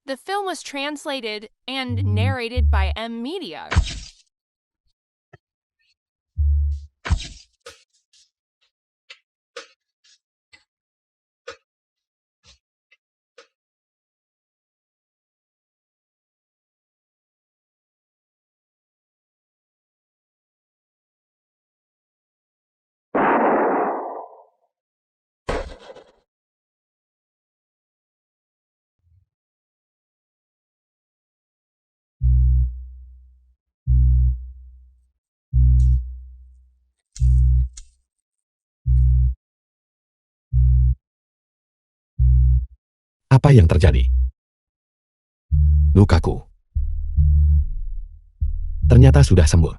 The film was translated and narrated by M Media. Apa yang terjadi? Lukaku ternyata sudah sembuh.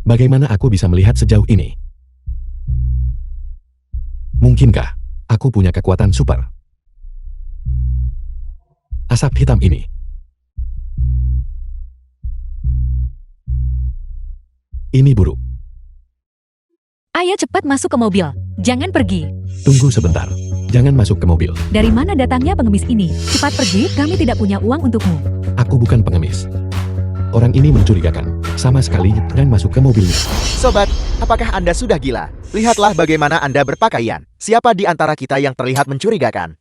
Bagaimana aku bisa melihat sejauh ini? Mungkinkah aku punya kekuatan super? Asap hitam ini. Ini buruk. Ayo cepat masuk ke mobil. Jangan pergi. Tunggu sebentar. Jangan masuk ke mobil. Dari mana datangnya pengemis ini? Cepat pergi, kami tidak punya uang untukmu. Aku bukan pengemis. Orang ini mencurigakan. Sama sekali jangan masuk ke mobilnya. Sobat, apakah Anda sudah gila? Lihatlah bagaimana Anda berpakaian. Siapa di antara kita yang terlihat mencurigakan?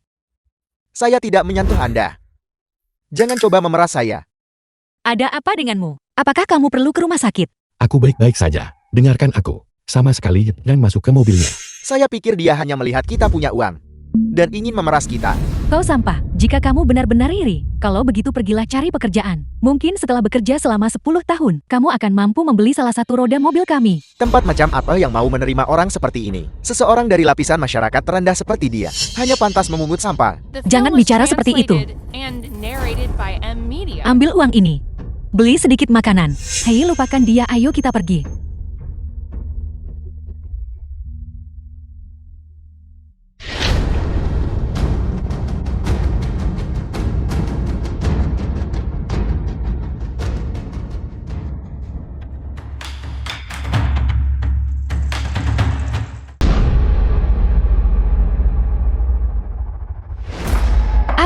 Saya tidak menyentuh Anda. Jangan coba memeras saya. Ada apa denganmu? Apakah kamu perlu ke rumah sakit? Aku baik-baik saja. Dengarkan aku. Sama sekali jangan masuk ke mobilnya. Saya pikir dia hanya melihat kita punya uang dan ingin memeras kita. Kau sampah. Jika kamu benar-benar iri, kalau begitu pergilah cari pekerjaan. Mungkin setelah bekerja selama 10 tahun, kamu akan mampu membeli salah satu roda mobil kami. Tempat macam apa yang mau menerima orang seperti ini? Seseorang dari lapisan masyarakat terendah seperti dia hanya pantas memungut sampah. The Jangan film was bicara seperti itu. translated and narrated by M Media. Ambil uang ini. Beli sedikit makanan. Hei, lupakan dia, ayo kita pergi.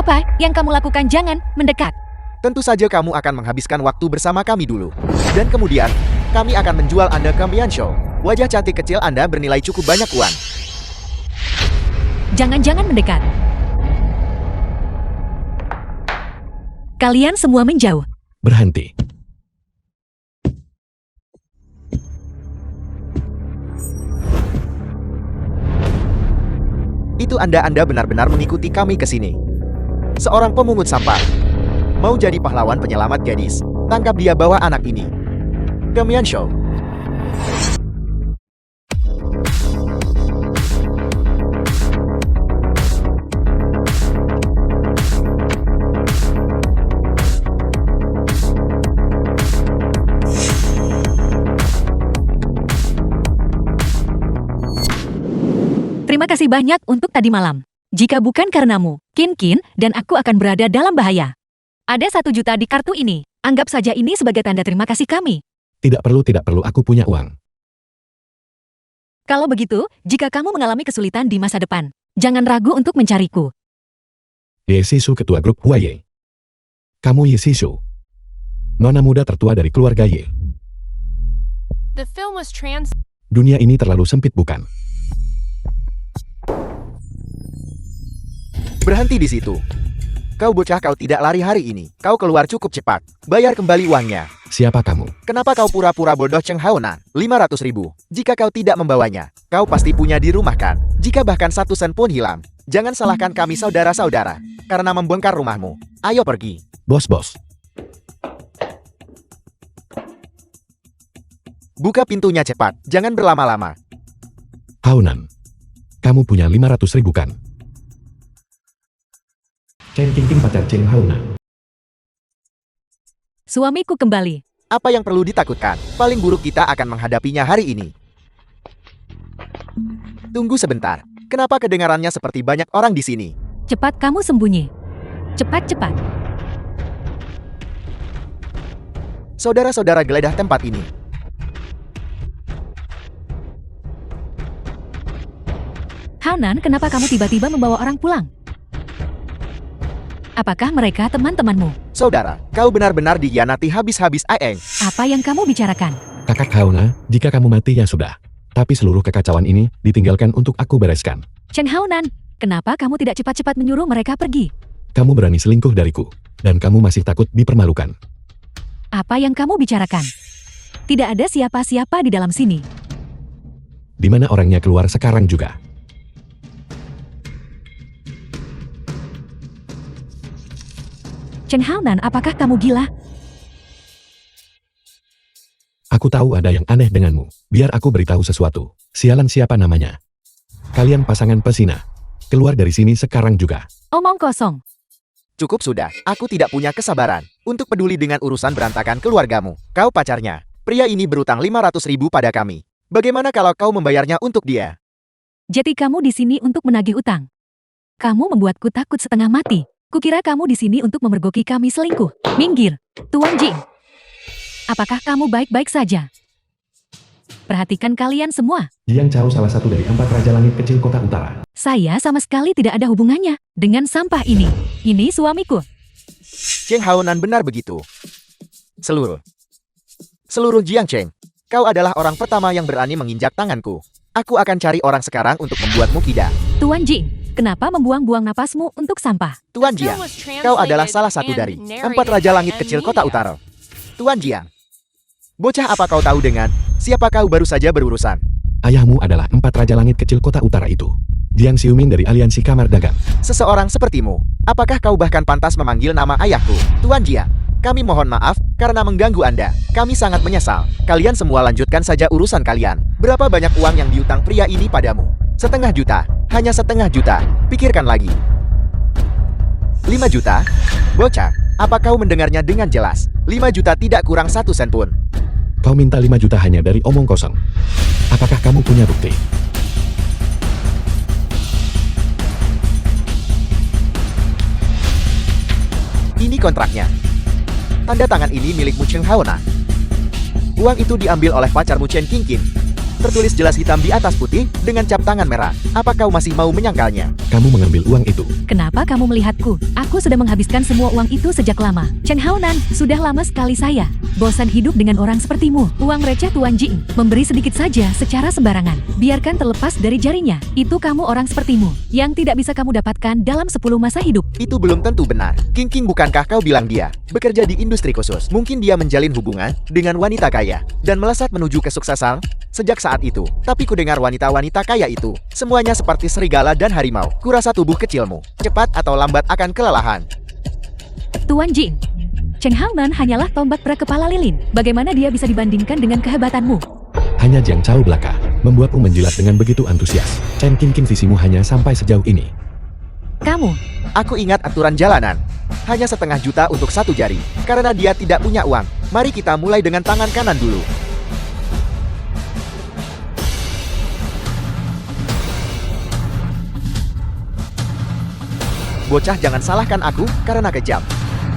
Apa yang kamu lakukan? Jangan mendekat. Tentu saja kamu akan menghabiskan waktu bersama kami dulu. Dan kemudian, kami akan menjual Anda ke Mian Show. Wajah cantik kecil Anda bernilai cukup banyak uang. Jangan-jangan mendekat. Kalian semua menjauh. Berhenti. Itu Anda benar-benar mengikuti kami ke sini. Seorang pemungut sampah. Mau jadi pahlawan penyelamat gadis. Tangkap dia, bawa anak ini ke Mian Show. Terima kasih banyak untuk tadi malam. Jika bukan karenamu, Kin dan aku akan berada dalam bahaya. Ada 1 juta di kartu ini. Anggap saja ini sebagai tanda terima kasih kami. Tidak perlu, aku punya uang. Kalau begitu, jika kamu mengalami kesulitan di masa depan, jangan ragu untuk mencariku. Ye Sisu, ketua grup Huaye. Kamu Ye Sisu, nona muda tertua dari keluarga Ye. The film was translated. Dunia ini terlalu sempit, bukan? Berhenti di situ. Kau bocah, kau tidak lari hari ini. Kau keluar cukup cepat. Bayar kembali uangnya. Siapa kamu? Kenapa kau pura-pura bodoh, Cheng Haonan? 500.000. Jika kau tidak membawanya, kau pasti punya di rumah kan? Jika bahkan 1 sen pun hilang, jangan salahkan kami saudara-saudara karena membongkar rumahmu. Ayo pergi. Bos. Buka pintunya cepat. Jangan berlama-lama. Haonan, kamu punya 500.000 kan? Chen Ting pacar Cheng Haonan. Suamiku kembali. Apa yang perlu ditakutkan? Paling buruk kita akan menghadapinya hari ini. Tunggu sebentar. Kenapa kedengarannya seperti banyak orang di sini? Cepat kamu sembunyi. Cepat. Saudara-saudara geledah tempat ini. Haonan, kenapa kamu tiba-tiba membawa orang pulang? Apakah mereka teman-temanmu? Saudara, kau benar-benar dikhianati habis-habis Aeng. Apa yang kamu bicarakan? Kakak Haona, jika kamu mati ya sudah. Tapi seluruh kekacauan ini ditinggalkan untuk aku bereskan. Cheng Haonan, kenapa kamu tidak cepat-cepat menyuruh mereka pergi? Kamu berani selingkuh dariku, dan kamu masih takut dipermalukan. Apa yang kamu bicarakan? Tidak ada siapa-siapa di dalam sini. Di mana orangnya keluar sekarang juga? Cheng Haonan, apakah kamu gila? Aku tahu ada yang aneh denganmu. Biar aku beritahu sesuatu. Sialan siapa namanya? Kalian pasangan pesina. Keluar dari sini sekarang juga. Omong kosong. Cukup sudah, aku tidak punya kesabaran untuk peduli dengan urusan berantakan keluargamu. Kau pacarnya. Pria ini berutang 500.000 pada kami. Bagaimana kalau kau membayarnya untuk dia? Jadi kamu di sini untuk menagih utang. Kamu membuatku takut setengah mati. Kukira kamu di sini untuk memergoki kami selingkuh. Minggir, Tuan Jing. Apakah kamu baik-baik saja? Perhatikan kalian semua. Jiang Chao salah satu dari 4 Raja Langit Kecil Kota Utara. Saya sama sekali tidak ada hubungannya dengan sampah ini. Ini suamiku. Cheng Haonan benar begitu. Seluruh Jiangcheng, kau adalah orang pertama yang berani menginjak tanganku. Aku akan cari orang sekarang untuk membuatmu kida. Tuan Jing, kenapa membuang-buang napasmu untuk sampah? Tuan Jiang, kau adalah salah satu dari 4 Raja Langit Kecil Kota Utara. Tuan Jiang, bocah apa kau tahu dengan siapa kau baru saja berurusan? Ayahmu adalah 4 Raja Langit Kecil Kota Utara itu. Jiang Xiuming dari Aliansi Kamar Dagang. Seseorang sepertimu, apakah kau bahkan pantas memanggil nama ayahku? Tuan Jiang, kami mohon maaf karena mengganggu Anda. Kami sangat menyesal. Kalian semua lanjutkan saja urusan kalian. Berapa banyak uang yang diutang pria ini padamu? 0,5 juta. Hanya 0,5 juta. Pikirkan lagi. 5 juta? Bocah, apa kau mendengarnya dengan jelas? 5 juta tidak kurang 1 sen pun. Kau minta 5 juta hanya dari omong kosong. Apakah kamu punya bukti? Ini kontraknya. Tanda tangan ini milikmu Cheng Haonan. Uang itu diambil oleh pacarmu Chen Qingqin. Tertulis jelas hitam di atas putih dengan cap tangan merah. Apa kau masih mau menyangkalnya? Kamu mengambil uang itu. Kenapa kamu melihatku? Aku sudah menghabiskan semua uang itu sejak lama. Cheng Haonan, sudah lama sekali saya bosan hidup dengan orang sepertimu. Uang receh Tuan Jing, memberi sedikit saja secara sembarangan. Biarkan terlepas dari jarinya. Itu kamu orang sepertimu, yang tidak bisa kamu dapatkan dalam 10 masa hidup. Itu belum tentu benar. Qingqing, bukankah kau bilang dia bekerja di industri khusus? Mungkin dia menjalin hubungan dengan wanita kaya dan melesat menuju kesuksesan sejak saat itu. Tapi ku dengar wanita-wanita kaya itu semuanya seperti serigala dan harimau. Kurasa tubuh kecilmu cepat atau lambat akan kelelahan. Tuan Jing, Cheng Haonan hanyalah tombak berkepala lilin. Bagaimana dia bisa dibandingkan dengan kehebatanmu? Hanya Jiang Chao belaka membuatmu menjilat dengan begitu antusias. Chen Qingqin visimu hanya sampai sejauh ini. Kamu, Aku ingat aturan jalanan. Hanya 0,5 juta untuk 1 jari. Karena dia tidak punya uang. Mari kita mulai dengan tangan kanan dulu. Bocah, jangan salahkan aku karena kejam.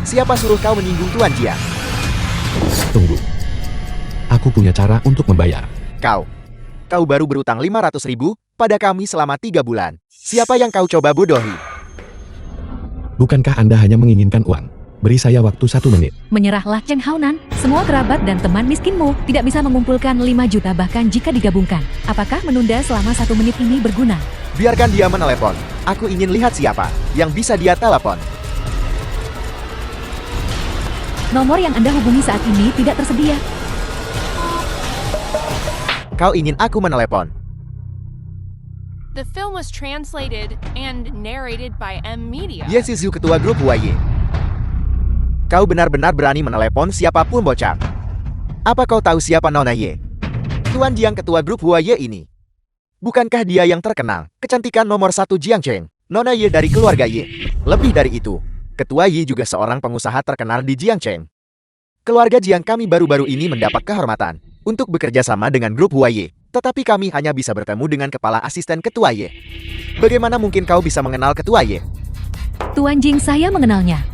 Siapa suruh kau menyinggung Tuan Jiang? Tunggu. Aku punya cara untuk membayar. Kau baru berutang 500.000 pada kami selama 3 bulan. Siapa yang kau coba bodohi? Bukankah Anda hanya menginginkan uang? Beri saya waktu 1 menit. menyerahlah Cheng Haonan. Semua kerabat dan teman miskinmu tidak bisa mengumpulkan 5 juta bahkan jika digabungkan. Apakah menunda selama 1 menit ini berguna? Biarkan dia menelepon. Aku ingin lihat siapa yang bisa dia telepon. Nomor yang Anda hubungi saat ini tidak tersedia. Kau ingin aku menelepon? The film was translated and narrated by M Media. Ye Zhu, ketua grup Huaye. Kau benar-benar berani menelepon siapapun, bocah. Apa kau tahu siapa Nona Ye? Tuan Jiang, ketua grup Huaye ini. Bukankah dia yang terkenal? Kecantikan nomor 1 Jiangcheng. Nona Ye dari keluarga Ye. Lebih dari itu, ketua Ye juga seorang pengusaha terkenal di Jiangcheng. Keluarga Jiang kami baru-baru ini mendapat kehormatan untuk bekerja sama dengan grup Huaye. Tetapi kami hanya bisa bertemu dengan kepala asisten ketua Ye. Bagaimana mungkin kau bisa mengenal ketua Ye? Tuan Jing, saya mengenalnya.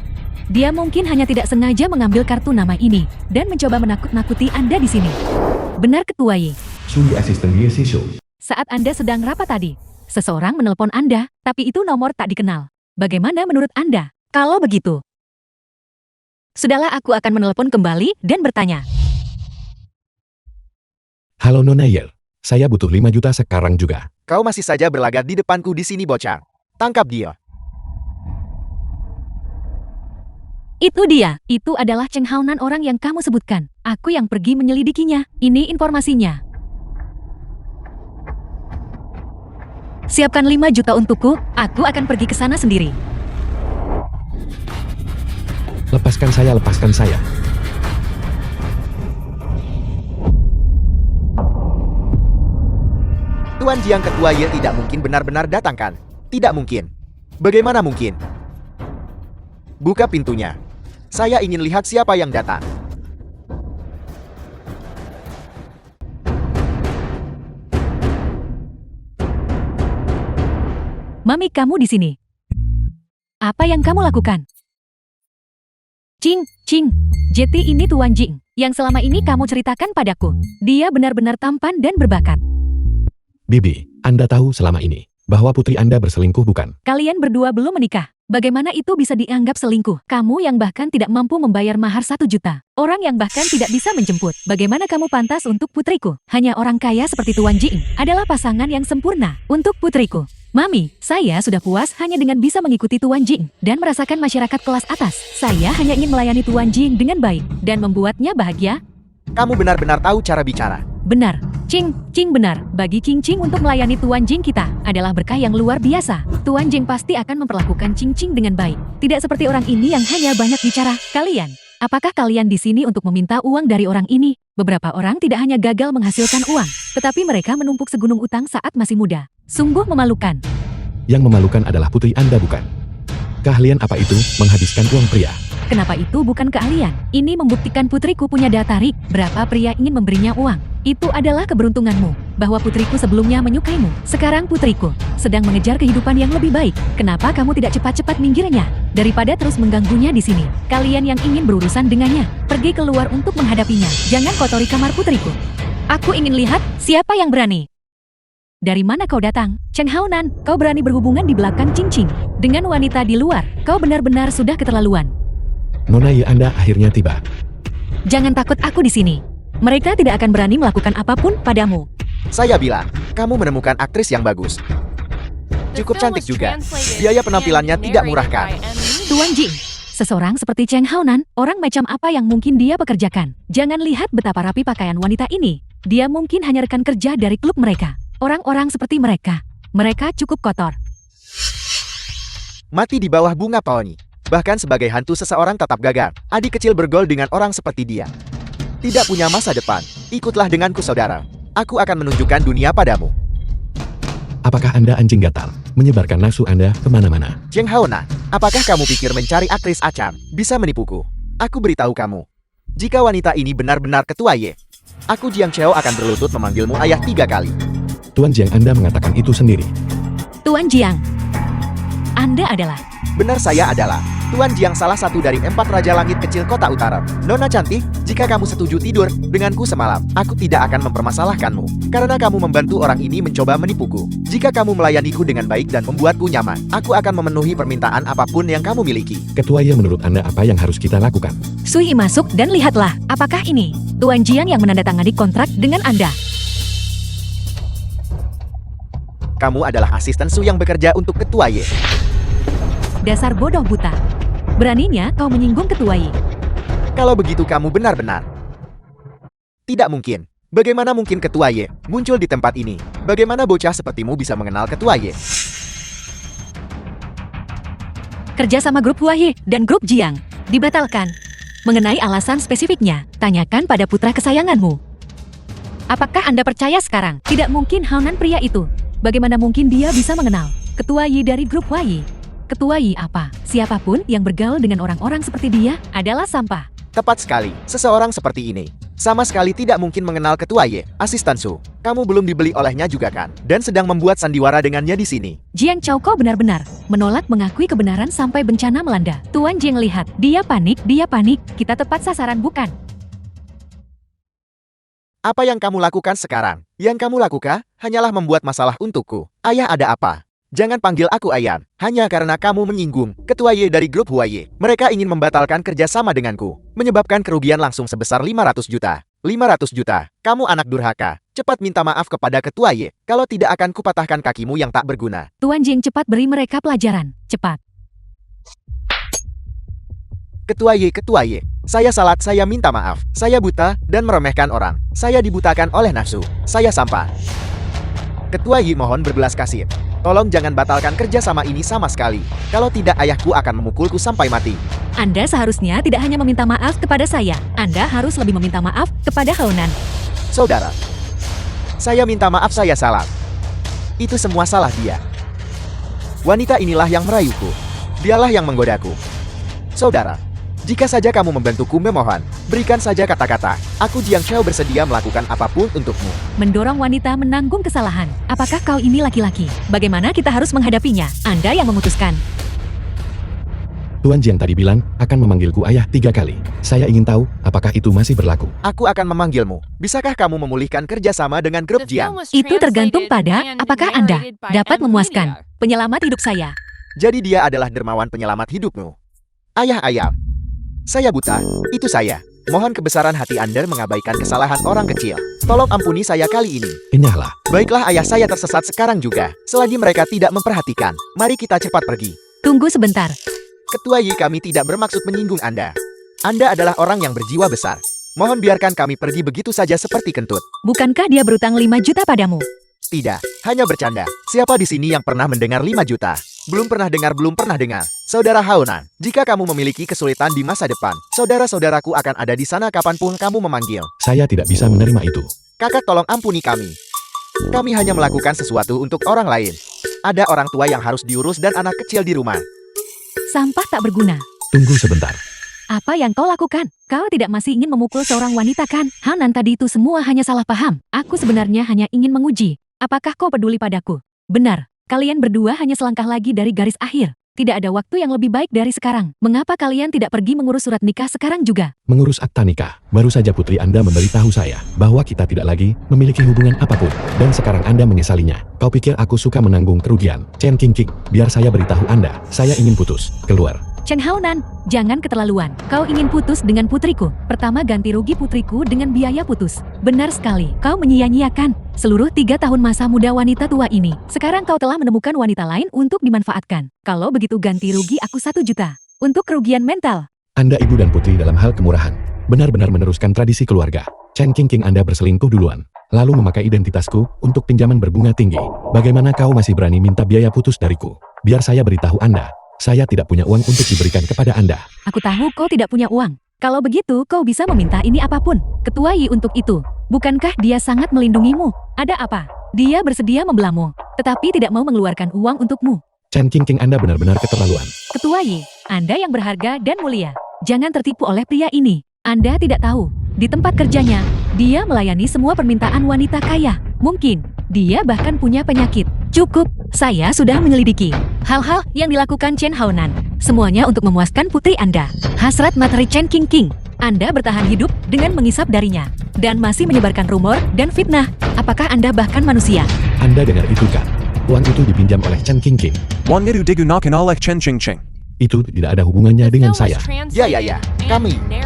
Dia mungkin hanya tidak sengaja mengambil kartu nama ini dan mencoba menakut-nakuti Anda di sini. Benar, ketua Ye. Sungguh asisten Ye Sisho. Saat Anda sedang rapat tadi, seseorang menelpon Anda, tapi itu nomor tak dikenal. Bagaimana menurut Anda? Kalau begitu, sudahlah, aku akan menelpon kembali dan bertanya. Halo Nona Yel, saya butuh 5 juta sekarang juga. Kau masih saja berlagak di depanku di sini bocah. Tangkap dia. Itu dia, itu adalah Cheng Haonan orang yang kamu sebutkan. Aku yang pergi menyelidikinya. Ini informasinya. Siapkan 5 juta untukku, aku akan pergi ke sana sendiri. Lepaskan saya, lepaskan saya. Tuan Jiang Ketua Ye tidak mungkin benar-benar datangkan. Tidak mungkin. Bagaimana mungkin? Buka pintunya. Saya ingin lihat siapa yang datang. Mami, kamu di sini. Apa yang kamu lakukan? Cing, Jeti ini Tuan Jing, yang selama ini kamu ceritakan padaku. Dia benar-benar tampan dan berbakat. Bibi, Anda tahu selama ini bahwa putri Anda berselingkuh bukan? Kalian berdua belum menikah. Bagaimana itu bisa dianggap selingkuh? Kamu yang bahkan tidak mampu membayar mahar 1 juta. Orang yang bahkan tidak bisa menjemput. Bagaimana kamu pantas untuk putriku? Hanya orang kaya seperti Tuan Jing adalah pasangan yang sempurna untuk putriku. Mami, saya sudah puas hanya dengan bisa mengikuti Tuan Jing dan merasakan masyarakat kelas atas. Saya hanya ingin melayani Tuan Jing dengan baik dan membuatnya bahagia. Kamu benar-benar tahu cara bicara. Benar. Cing benar. Bagi Cing untuk melayani Tuan Jing kita adalah berkah yang luar biasa. Tuan Jing pasti akan memperlakukan Cing dengan baik. Tidak seperti orang ini yang hanya banyak bicara. Kalian, apakah kalian di sini untuk meminta uang dari orang ini? Beberapa orang tidak hanya gagal menghasilkan uang, tetapi mereka menumpuk segunung utang saat masih muda. Sungguh memalukan. Yang memalukan adalah putri Anda bukan? Keahlian apa itu menghabiskan uang pria? Kenapa itu bukan keahlian? Ini membuktikan putriku punya daya tarik. Berapa pria ingin memberinya uang? Itu adalah keberuntunganmu, bahwa putriku sebelumnya menyukaimu. Sekarang putriku sedang mengejar kehidupan yang lebih baik. Kenapa kamu tidak cepat-cepat minggirnya? Daripada terus mengganggunya di sini. Kalian yang ingin berurusan dengannya, pergi keluar untuk menghadapinya. Jangan kotori kamar putriku. Aku ingin lihat siapa yang berani. Dari mana kau datang? Cheng Haonan, kau berani berhubungan di belakang Cing dengan wanita di luar. Kau benar-benar sudah keterlaluan. Nona Ye, Anda akhirnya tiba. Jangan takut, aku di sini. Mereka tidak akan berani melakukan apapun padamu. Saya bilang, kamu menemukan aktris yang bagus. Cukup cantik juga. Biaya penampilannya tidak murah kan? Tuan Jing, seseorang seperti Cheng Haonan, orang macam apa yang mungkin dia pekerjakan? Jangan lihat betapa rapi pakaian wanita ini. Dia mungkin hanya rekan kerja dari klub mereka. Orang-orang seperti mereka cukup kotor. Mati di bawah bunga peony. Bahkan sebagai hantu seseorang tetap gagal. Adik kecil bergol dengan orang seperti dia. Tidak punya masa depan. Ikutlah denganku saudara. Aku akan menunjukkan dunia padamu. Apakah Anda anjing gatal, menyebarkan nafsu Anda kemana-mana? Cheng Haonan, apakah kamu pikir mencari aktris acam bisa menipuku? Aku beritahu kamu. Jika wanita ini benar-benar Ketua Ye, aku Jiang Cheo akan berlutut memanggilmu ayah 3 kali. Tuan Jiang, Anda mengatakan itu sendiri. Tuan Jiang, Anda adalah... Benar, saya adalah Tuan Jiang, salah satu dari 4 Raja Langit Kecil Kota Utara. Nona cantik, jika kamu setuju tidur denganku semalam, aku tidak akan mempermasalahkanmu. Karena kamu membantu orang ini mencoba menipuku. Jika kamu melayaniku dengan baik dan membuatku nyaman, aku akan memenuhi permintaan apapun yang kamu miliki. Ketua Ye, menurut Anda apa yang harus kita lakukan? Sui masuk dan lihatlah, apakah ini Tuan Jiang yang menandatangani kontrak dengan Anda? Kamu adalah asisten Su yang bekerja untuk Ketua Ye. Dasar bodoh buta. Beraninya kau menyinggung Ketua Ye. Kalau begitu kamu benar-benar. Tidak mungkin. Bagaimana mungkin Ketua Ye muncul di tempat ini? Bagaimana bocah sepertimu bisa mengenal Ketua Ye? Kerja sama grup Huahe dan grup Jiang dibatalkan. Mengenai alasan spesifiknya, tanyakan pada putra kesayanganmu. Apakah Anda percaya sekarang? Tidak mungkin Haonan pria itu. Bagaimana mungkin dia bisa mengenal Ketua Ye dari grup Huahe? Ketua Yi apa? Siapapun yang bergaul dengan orang-orang seperti dia adalah sampah. Tepat sekali, seseorang seperti ini sama sekali tidak mungkin mengenal Ketua Ye. Asisten Su, kamu belum dibeli olehnya juga kan? Dan sedang membuat sandiwara dengannya di sini. Jiang Chao, kau benar-benar menolak mengakui kebenaran sampai bencana melanda. Tuan Jiang, lihat, dia panik, kita tepat sasaran bukan? Apa yang kamu lakukan sekarang? Yang kamu lakukan hanyalah membuat masalah untukku. Ayah, ada apa? Jangan panggil aku ayah, hanya karena kamu menyinggung Ketua Y dari grup Huaye. Mereka ingin membatalkan kerjasama denganku, menyebabkan kerugian langsung sebesar 500 juta. 500 juta. Kamu anak durhaka. Cepat minta maaf kepada Ketua Y. Kalau tidak akan kupatahkan kakimu yang tak berguna. Tuan Jing, cepat beri mereka pelajaran. Cepat. Ketua Y. Saya salah, saya minta maaf. Saya buta dan meremehkan orang. Saya dibutakan oleh nafsu. Saya sampah. Ketua Y mohon berbelas kasih. Tolong jangan batalkan kerjasama ini sama sekali. Kalau tidak, ayahku akan memukulku sampai mati. Anda seharusnya tidak hanya meminta maaf kepada saya. Anda harus lebih meminta maaf kepada Haonan. Saudara, saya minta maaf, saya salah. Itu semua salah dia. Wanita inilah yang merayuku. Dialah yang menggodaku. Saudara, jika saja kamu membantuku, memohon, berikan saja kata-kata. Aku Jiang Xiao bersedia melakukan apapun untukmu. Mendorong wanita menanggung kesalahan. Apakah kau ini laki-laki? Bagaimana kita harus menghadapinya? Anda yang memutuskan. Tuan Jiang tadi bilang akan memanggilku ayah 3 kali. Saya ingin tahu apakah itu masih berlaku. Aku akan memanggilmu. Bisakah kamu memulihkan kerjasama dengan grup Jiang? Itu tergantung pada apakah Anda dapat memuaskan penyelamat hidup saya. Jadi dia adalah dermawan penyelamat hidupmu. Ayah, saya buta, itu saya. Mohon kebesaran hati Anda mengabaikan kesalahan orang kecil. Tolong ampuni saya kali ini. Enyahlah. Baiklah ayah, saya tersesat sekarang juga. Selagi mereka tidak memperhatikan, mari kita cepat pergi. Tunggu sebentar. Ketua Y, kami tidak bermaksud menyinggung Anda. Anda adalah orang yang berjiwa besar. Mohon biarkan kami pergi begitu saja seperti kentut. Bukankah dia berutang 5 juta padamu? Tidak, hanya bercanda. Siapa di sini yang pernah mendengar 5 juta? Belum pernah dengar. Saudara Haonan, jika kamu memiliki kesulitan di masa depan, saudara-saudaraku akan ada di sana kapanpun kamu memanggil. Saya tidak bisa menerima itu. Kakak, tolong ampuni kami. Kami hanya melakukan sesuatu untuk orang lain. Ada orang tua yang harus diurus dan anak kecil di rumah. Sampah tak berguna. Tunggu sebentar. Apa yang kau lakukan? Kau tidak masih ingin memukul seorang wanita kan? Haonan, tadi itu semua hanya salah paham. Aku sebenarnya hanya ingin menguji. Apakah kau peduli padaku? Benar, kalian berdua hanya selangkah lagi dari garis akhir. Tidak ada waktu yang lebih baik dari sekarang. Mengapa kalian tidak pergi mengurus surat nikah sekarang juga? Mengurus akta nikah. Baru saja putri Anda memberitahu saya bahwa kita tidak lagi memiliki hubungan apapun. Dan sekarang Anda menyesalinya. Kau pikir aku suka menanggung kerugian? Chen Qingqing, biar saya beritahu Anda. Saya ingin putus. Keluar. Chen Haonan, jangan keterlaluan. Kau ingin putus dengan putriku. Pertama, ganti rugi putriku dengan biaya putus. Benar sekali, kau menyia-nyiakan seluruh 3 tahun masa muda wanita tua ini. Sekarang kau telah menemukan wanita lain untuk dimanfaatkan. Kalau begitu, ganti rugi aku 1 juta. Untuk kerugian mental. Anda ibu dan putri dalam hal kemurahan. Benar-benar meneruskan tradisi keluarga. Chen Qingqing, Anda berselingkuh duluan. Lalu memakai identitasku untuk pinjaman berbunga tinggi. Bagaimana kau masih berani minta biaya putus dariku? Biar saya beritahu Anda. Saya tidak punya uang untuk diberikan kepada Anda. Aku tahu kau tidak punya uang. Kalau begitu, kau bisa meminta ini apapun. Ketua Y untuk itu. Bukankah dia sangat melindungimu? Ada apa? Dia bersedia membelamu, tetapi tidak mau mengeluarkan uang untukmu. Chen Qingqing, Anda benar-benar keterlaluan. Ketua Y, Anda yang berharga dan mulia. Jangan tertipu oleh pria ini. Anda tidak tahu. Di tempat kerjanya, dia melayani semua permintaan wanita kaya. Mungkin, dia bahkan punya penyakit. Cukup, saya sudah menyelidiki hal-hal yang dilakukan Chen Haonan. Semuanya untuk memuaskan putri Anda. Hasrat materi Chen Qingqing. Anda bertahan hidup dengan mengisap darinya. Dan masih menyebarkan rumor dan fitnah. Apakah Anda bahkan manusia? Anda dengar itu kan? Uang itu dipinjam oleh Chen Qingqing. Wangeru digunakan oleh Chen Qingqing. Itu tidak ada hubungannya dengan saya. Ya.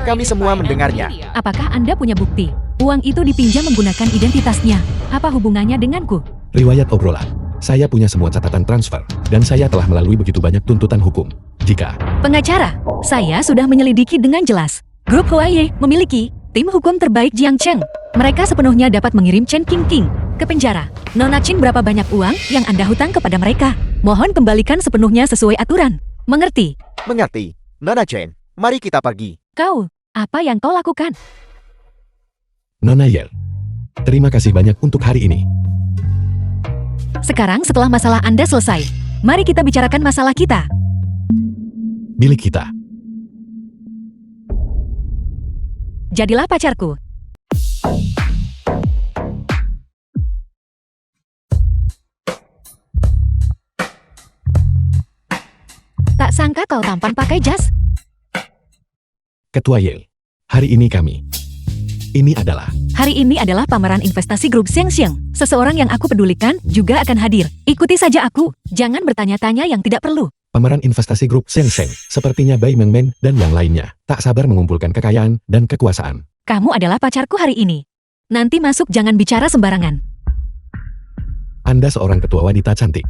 Kami semua mendengarnya. Apakah Anda punya bukti? Uang itu dipinjam menggunakan identitasnya. Apa hubungannya denganku? Riwayat obrolan. Saya punya semua catatan transfer, dan saya telah melalui begitu banyak tuntutan hukum. Jika Pengacara, saya sudah menyelidiki dengan jelas. Grup Huaye memiliki tim hukum terbaik Jiang Cheng. Mereka sepenuhnya dapat mengirim Chen Qingqing ke penjara. Nona Chin, berapa banyak uang yang Anda hutang kepada mereka? Mohon kembalikan sepenuhnya sesuai aturan. Mengerti? Mengerti. Nona Chen, mari kita pergi. Kau, apa yang kau lakukan? Nona Yel, terima kasih banyak untuk hari ini. Sekarang setelah masalah Anda selesai, mari kita bicarakan masalah kita. Milik kita. Jadilah pacarku. Tak sangka kau tampan pakai jas. Ketua Yel, hari ini kami Ini adalah Hari ini adalah pameran investasi grup Xiang. Seseorang yang aku pedulikan juga akan hadir. Ikuti saja aku, jangan bertanya-tanya yang tidak perlu. pameran investasi grup Sheng. Sepertinya Bai Mengmen dan yang lainnya tak sabar mengumpulkan kekayaan dan kekuasaan. Kamu adalah pacarku hari ini. Nanti masuk jangan bicara sembarangan. Anda seorang ketua wanita cantik.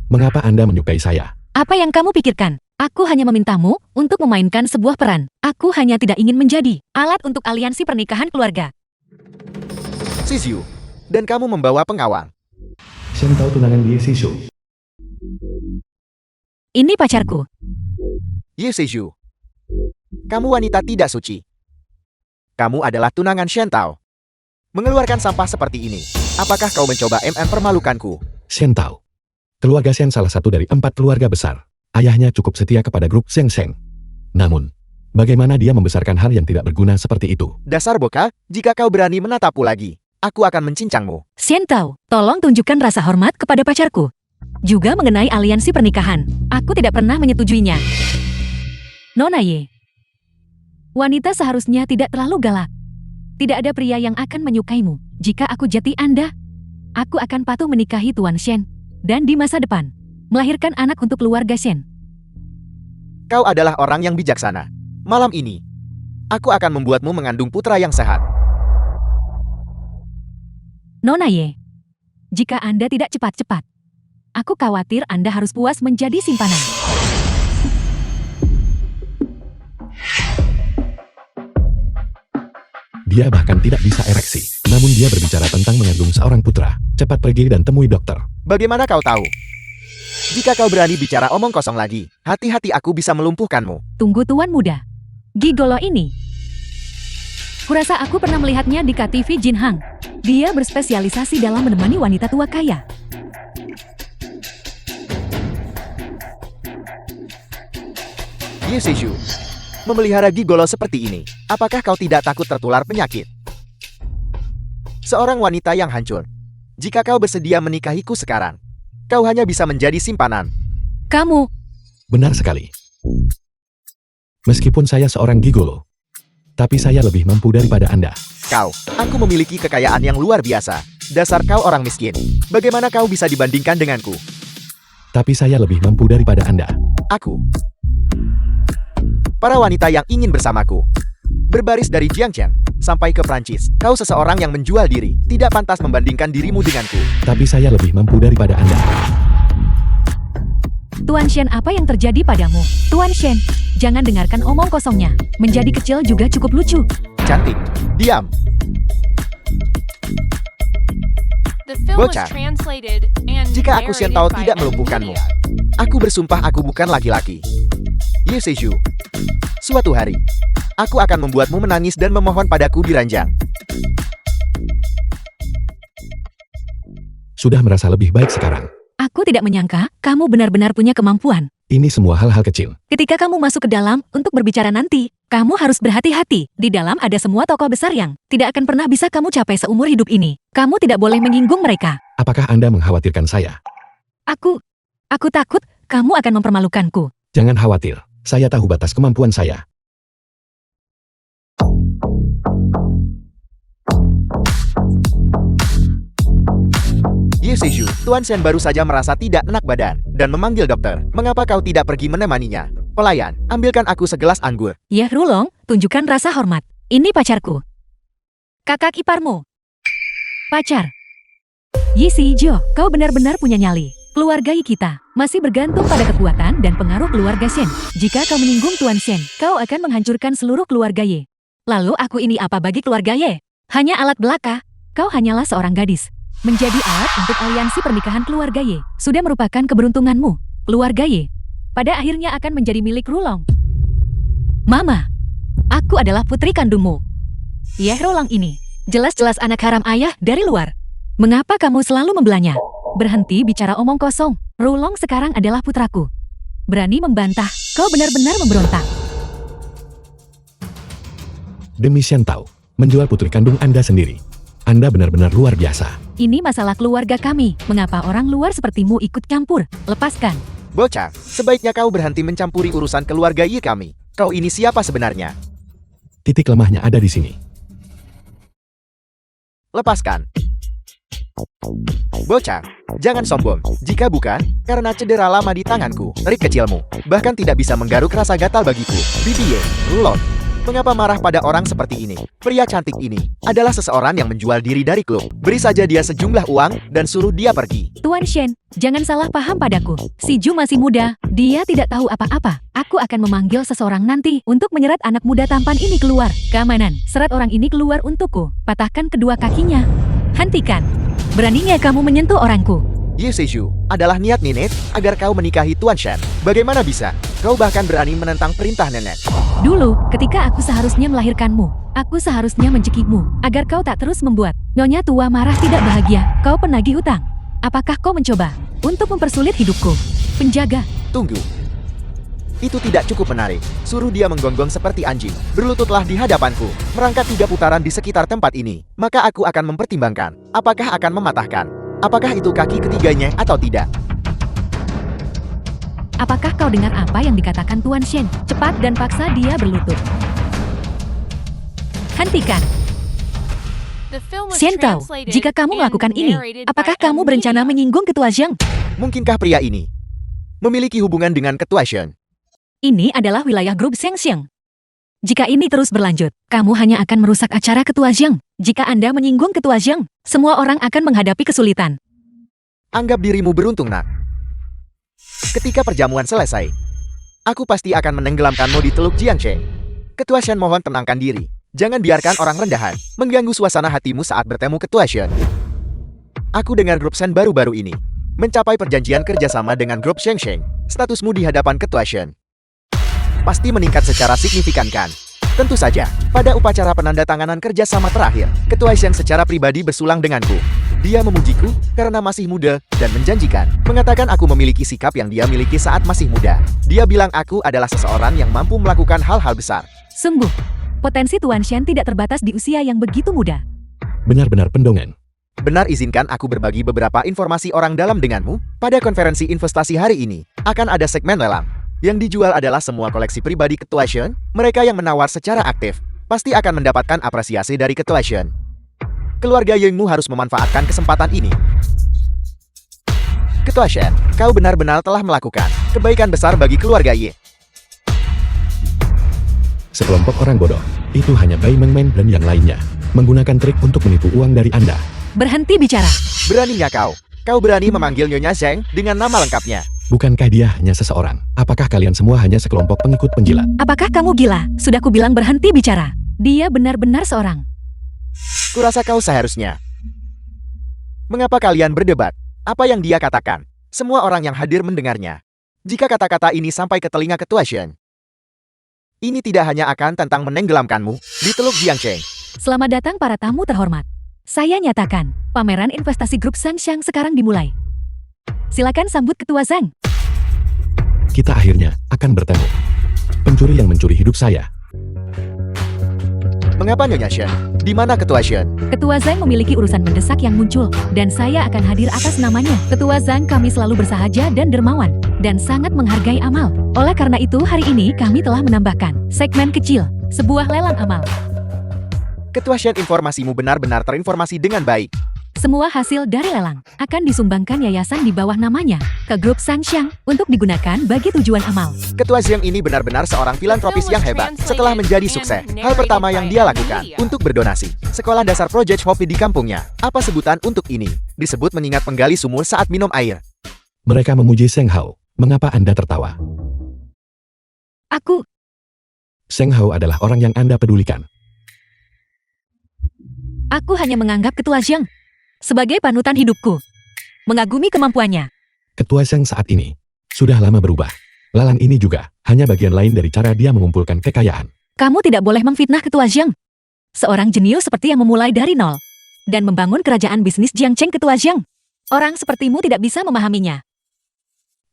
Mengapa Anda menyukai saya? Apa yang kamu pikirkan? Aku hanya memintamu untuk memainkan sebuah peran. Aku hanya tidak ingin menjadi alat untuk aliansi pernikahan keluarga. Sisiu, dan kamu membawa pengawal. Shen tahu tunangan dia Sishu. Ini pacarku. Ye Seju, kamu wanita tidak suci. Kamu adalah tunangan Shen Tao. Mengeluarkan sampah seperti ini. Apakah kau mencoba permalukanku? Shen tahu. Keluarga Shen salah satu dari 4 keluarga besar. Ayahnya cukup setia kepada grup Sheng. Namun, bagaimana dia membesarkan hal yang tidak berguna seperti itu? Dasar boka, jika kau berani menatapku lagi, aku akan mencincangmu. Xian Tao, tolong tunjukkan rasa hormat kepada pacarku. Juga mengenai aliansi pernikahan, aku tidak pernah menyetujuinya. Nona Ye, wanita seharusnya tidak terlalu galak. Tidak ada pria yang akan menyukaimu. Jika aku jati Anda, aku akan patuh menikahi Tuan Shen. Dan di masa depan, melahirkan anak untuk keluarga Shen. Kau adalah orang yang bijaksana. Malam ini, aku akan membuatmu mengandung putra yang sehat. Nona Ye, jika Anda tidak cepat-cepat, aku khawatir Anda harus puas menjadi simpanan. Dia bahkan tidak bisa ereksi. Namun dia berbicara tentang mengandung seorang putra. Cepat pergi dan temui dokter. Bagaimana kau tahu? Jika kau berani bicara omong kosong lagi, hati-hati aku bisa melumpuhkanmu. Tunggu tuan muda. Gigolo ini. Kurasa aku pernah melihatnya di KTV Jin Hang. Dia berspesialisasi dalam menemani wanita tua kaya. Ye Seju, memelihara gigolo seperti ini, apakah kau tidak takut tertular penyakit? Seorang wanita yang hancur. Jika kau bersedia menikahiku sekarang, kau hanya bisa menjadi simpanan. Kamu, Benar sekali. Meskipun saya seorang gigolo, tapi saya lebih mampu daripada Anda. Aku memiliki kekayaan yang luar biasa. Dasar kau orang miskin. Bagaimana kau bisa dibandingkan denganku? Tapi saya lebih mampu daripada Anda. Aku. Para wanita yang ingin bersamaku. Berbaris dari Jiangchen sampai ke Prancis. Kau seseorang yang menjual diri. Tidak pantas membandingkan dirimu denganku. Tapi saya lebih mampu daripada Anda. Tuan Shen, apa yang terjadi padamu? Tuan Shen, jangan dengarkan omong kosongnya. Menjadi kecil juga cukup lucu. Cantik. Diam. The film was Bocah. translated and Jika aku Xian Tao narrated by tidak melumpuhkanmu, NVIDIA. aku bersumpah aku bukan laki-laki. Ye Seju, suatu hari, aku akan membuatmu menangis dan memohon padaku di ranjang. Sudah merasa lebih baik sekarang. Aku tidak menyangka kamu benar-benar punya kemampuan. Ini semua hal-hal kecil. Ketika kamu masuk ke dalam untuk berbicara nanti, kamu harus berhati-hati. Di dalam ada semua tokoh besar yang tidak akan pernah bisa kamu capai seumur hidup ini. Kamu tidak boleh menyinggung mereka. Apakah Anda mengkhawatirkan saya? Aku takut kamu akan mempermalukanku. Jangan khawatir. Saya tahu batas kemampuan saya. Ye Seju, Tuan Shen baru saja merasa tidak enak badan dan memanggil dokter. Mengapa kau tidak pergi menemaninya? Pelayan, ambilkan aku segelas anggur. Ya Rulong, tunjukkan rasa hormat. Ini pacarku. Kakak iparmu. Pacar. Yi Si Jo, kau benar-benar punya nyali. Keluarga Yi kita masih bergantung pada kekuatan dan pengaruh keluarga Shen. Jika kau menyinggung Tuan Shen, kau akan menghancurkan seluruh keluarga Ye. Lalu aku ini apa bagi keluarga Ye? Hanya alat belaka. Kau hanyalah seorang gadis. Menjadi alat untuk aliansi pernikahan keluarga Ye sudah merupakan keberuntunganmu. Keluarga Ye pada akhirnya akan menjadi milik Rulong. Mama, aku adalah putri kandungmu. Yeh Rulong ini jelas-jelas anak haram ayah dari luar. Mengapa kamu selalu membelanya? Berhenti bicara omong kosong. Rulong sekarang adalah putraku. Berani membantah, kau benar-benar memberontak. Demi Xian Tao, menjual putri kandung Anda sendiri. Anda benar-benar luar biasa. Ini masalah keluarga kami. Mengapa orang luar sepertimu ikut campur? Lepaskan. Bocah, sebaiknya kau berhenti mencampuri urusan keluarga Ye kami. Kau ini siapa sebenarnya? Titik lemahnya ada di sini. Lepaskan. Bocah, jangan sombong. Jika bukan, karena cedera lama di tanganku, trik kecilmu bahkan tidak bisa menggaruk rasa gatal bagiku. BBA, Lord. Mengapa marah pada orang seperti ini? Pria cantik ini adalah seseorang yang menjual diri dari klub. Beri saja dia sejumlah uang dan suruh dia pergi. Tuan Shen, jangan salah paham padaku. Si Ju masih muda, dia tidak tahu apa-apa. Aku akan memanggil seseorang nanti untuk menyerat anak muda tampan ini keluar. Keamanan, serat orang ini keluar untukku. Patahkan kedua kakinya. Hentikan. Beraninya kamu menyentuh orangku. Ye Seju, adalah niat nenek agar kau menikahi Tuan Shen. Bagaimana bisa? Kau bahkan berani menentang perintah nenek. Dulu, ketika aku seharusnya melahirkanmu, aku seharusnya mencekikmu, agar kau tak terus membuat nyonya tua marah tidak bahagia. Kau penagih hutang. Apakah kau mencoba untuk mempersulit hidupku? Penjaga. Tunggu. Itu tidak cukup menarik. Suruh dia menggonggong seperti anjing. Berlututlah di hadapanku. Merangkak 3 putaran di sekitar tempat ini. Maka aku akan mempertimbangkan. Apakah akan mematahkan? Apakah itu kaki ketiganya atau tidak? Apakah kau dengar apa yang dikatakan Tuan Shen? Cepat dan paksa dia berlutut. Hentikan. The film was Shen Tao, translated jika kamu and melakukan ini, narrated apakah by kamu M. berencana Media. menyinggung Ketua Zhang? Mungkinkah pria ini memiliki hubungan dengan Ketua Shen? Ini adalah wilayah grup Sheng Xiang. Jika ini terus berlanjut, kamu hanya akan merusak acara Ketua Zhang. Jika Anda menyinggung Ketua Zhang, semua orang akan menghadapi kesulitan. Anggap dirimu beruntung, nak. Ketika perjamuan selesai, aku pasti akan menenggelamkanmu di Teluk Jiangcheng. Ketua Shen, mohon tenangkan diri. Jangan biarkan orang rendahan mengganggu suasana hatimu saat bertemu Ketua Shen. Aku dengar grup Shen baru-baru ini mencapai perjanjian kerjasama dengan grup Sheng Sheng. Statusmu di hadapan Ketua Shen pasti meningkat secara signifikan, kan? Tentu saja, pada upacara penandatanganan kerjasama terakhir, Ketua Sheng secara pribadi bersulang denganku. Dia memujiku karena masih muda dan menjanjikan, mengatakan aku memiliki sikap yang dia miliki saat masih muda. Dia bilang aku adalah seseorang yang mampu melakukan hal-hal besar. Sungguh, potensi Tuan Shen tidak terbatas di usia yang begitu muda. Benar-benar pendongan. Benar, izinkan aku berbagi beberapa informasi orang dalam denganmu. Pada konferensi investasi hari ini, akan ada segmen lelang. Yang dijual adalah semua koleksi pribadi Ketua Shen. Mereka yang menawar secara aktif pasti akan mendapatkan apresiasi dari Ketua Shen. Keluarga Yingmu harus memanfaatkan kesempatan ini. Ketua Shen, kau benar-benar telah melakukan kebaikan besar bagi keluarga Yi. Sekelompok orang bodoh, itu hanya Bai Mengmen dan yang lainnya, menggunakan trik untuk menipu uang dari Anda. Berhenti bicara. Beraninya kau? Kau berani memanggil Nyonya Zheng dengan nama lengkapnya. Bukankah dia hanya seseorang? Apakah kalian semua hanya sekelompok pengikut penjilat? Apakah kamu gila? Sudah kubilang berhenti bicara. Dia benar-benar seorang. Kurasa kau seharusnya. Mengapa kalian berdebat? Apa yang dia katakan? Semua orang yang hadir mendengarnya. Jika kata-kata ini sampai ke telinga Ketua Shen, ini tidak hanya akan tentang menenggelamkanmu di Teluk Jiangcheng. Selamat datang para tamu terhormat. Saya nyatakan, pameran investasi grup Sheng Xiang sekarang dimulai. Silakan sambut Ketua Zhang. Kita akhirnya akan bertemu. Pencuri yang mencuri hidup saya. Mengapa Nyonya Shen? Di mana Ketua Shen? Ketua Zhang memiliki urusan mendesak yang muncul, dan saya akan hadir atas namanya. Ketua Zhang, kami selalu bersahaja dan dermawan, dan sangat menghargai amal. Oleh karena itu, hari ini kami telah menambahkan segmen kecil, sebuah lelang amal. Ketua Shen, informasimu benar-benar terinformasi dengan baik. Semua hasil dari lelang akan disumbangkan yayasan di bawah namanya ke grup Sheng Xiang untuk digunakan bagi tujuan amal. Ketua Zheng ini benar-benar seorang filantropis yang hebat. Setelah menjadi sukses, hal pertama yang dia lakukan untuk berdonasi. Sekolah dasar Project Hopi di kampungnya. Apa sebutan untuk ini? Disebut mengingat penggali sumur saat minum air. Mereka memuji Seng Hao. Mengapa Anda tertawa? Seng Hao adalah orang yang Anda pedulikan. Aku hanya menganggap Ketua Zhang sebagai panutan hidupku. Mengagumi kemampuannya. Ketua Seng saat ini sudah lama berubah. Lalang ini juga hanya bagian lain dari cara dia mengumpulkan kekayaan. Kamu tidak boleh memfitnah Ketua Zhang. Seorang jenius seperti yang memulai dari nol dan membangun kerajaan bisnis Jiangcheng. Ketua Zhang. Orang sepertimu tidak bisa memahaminya.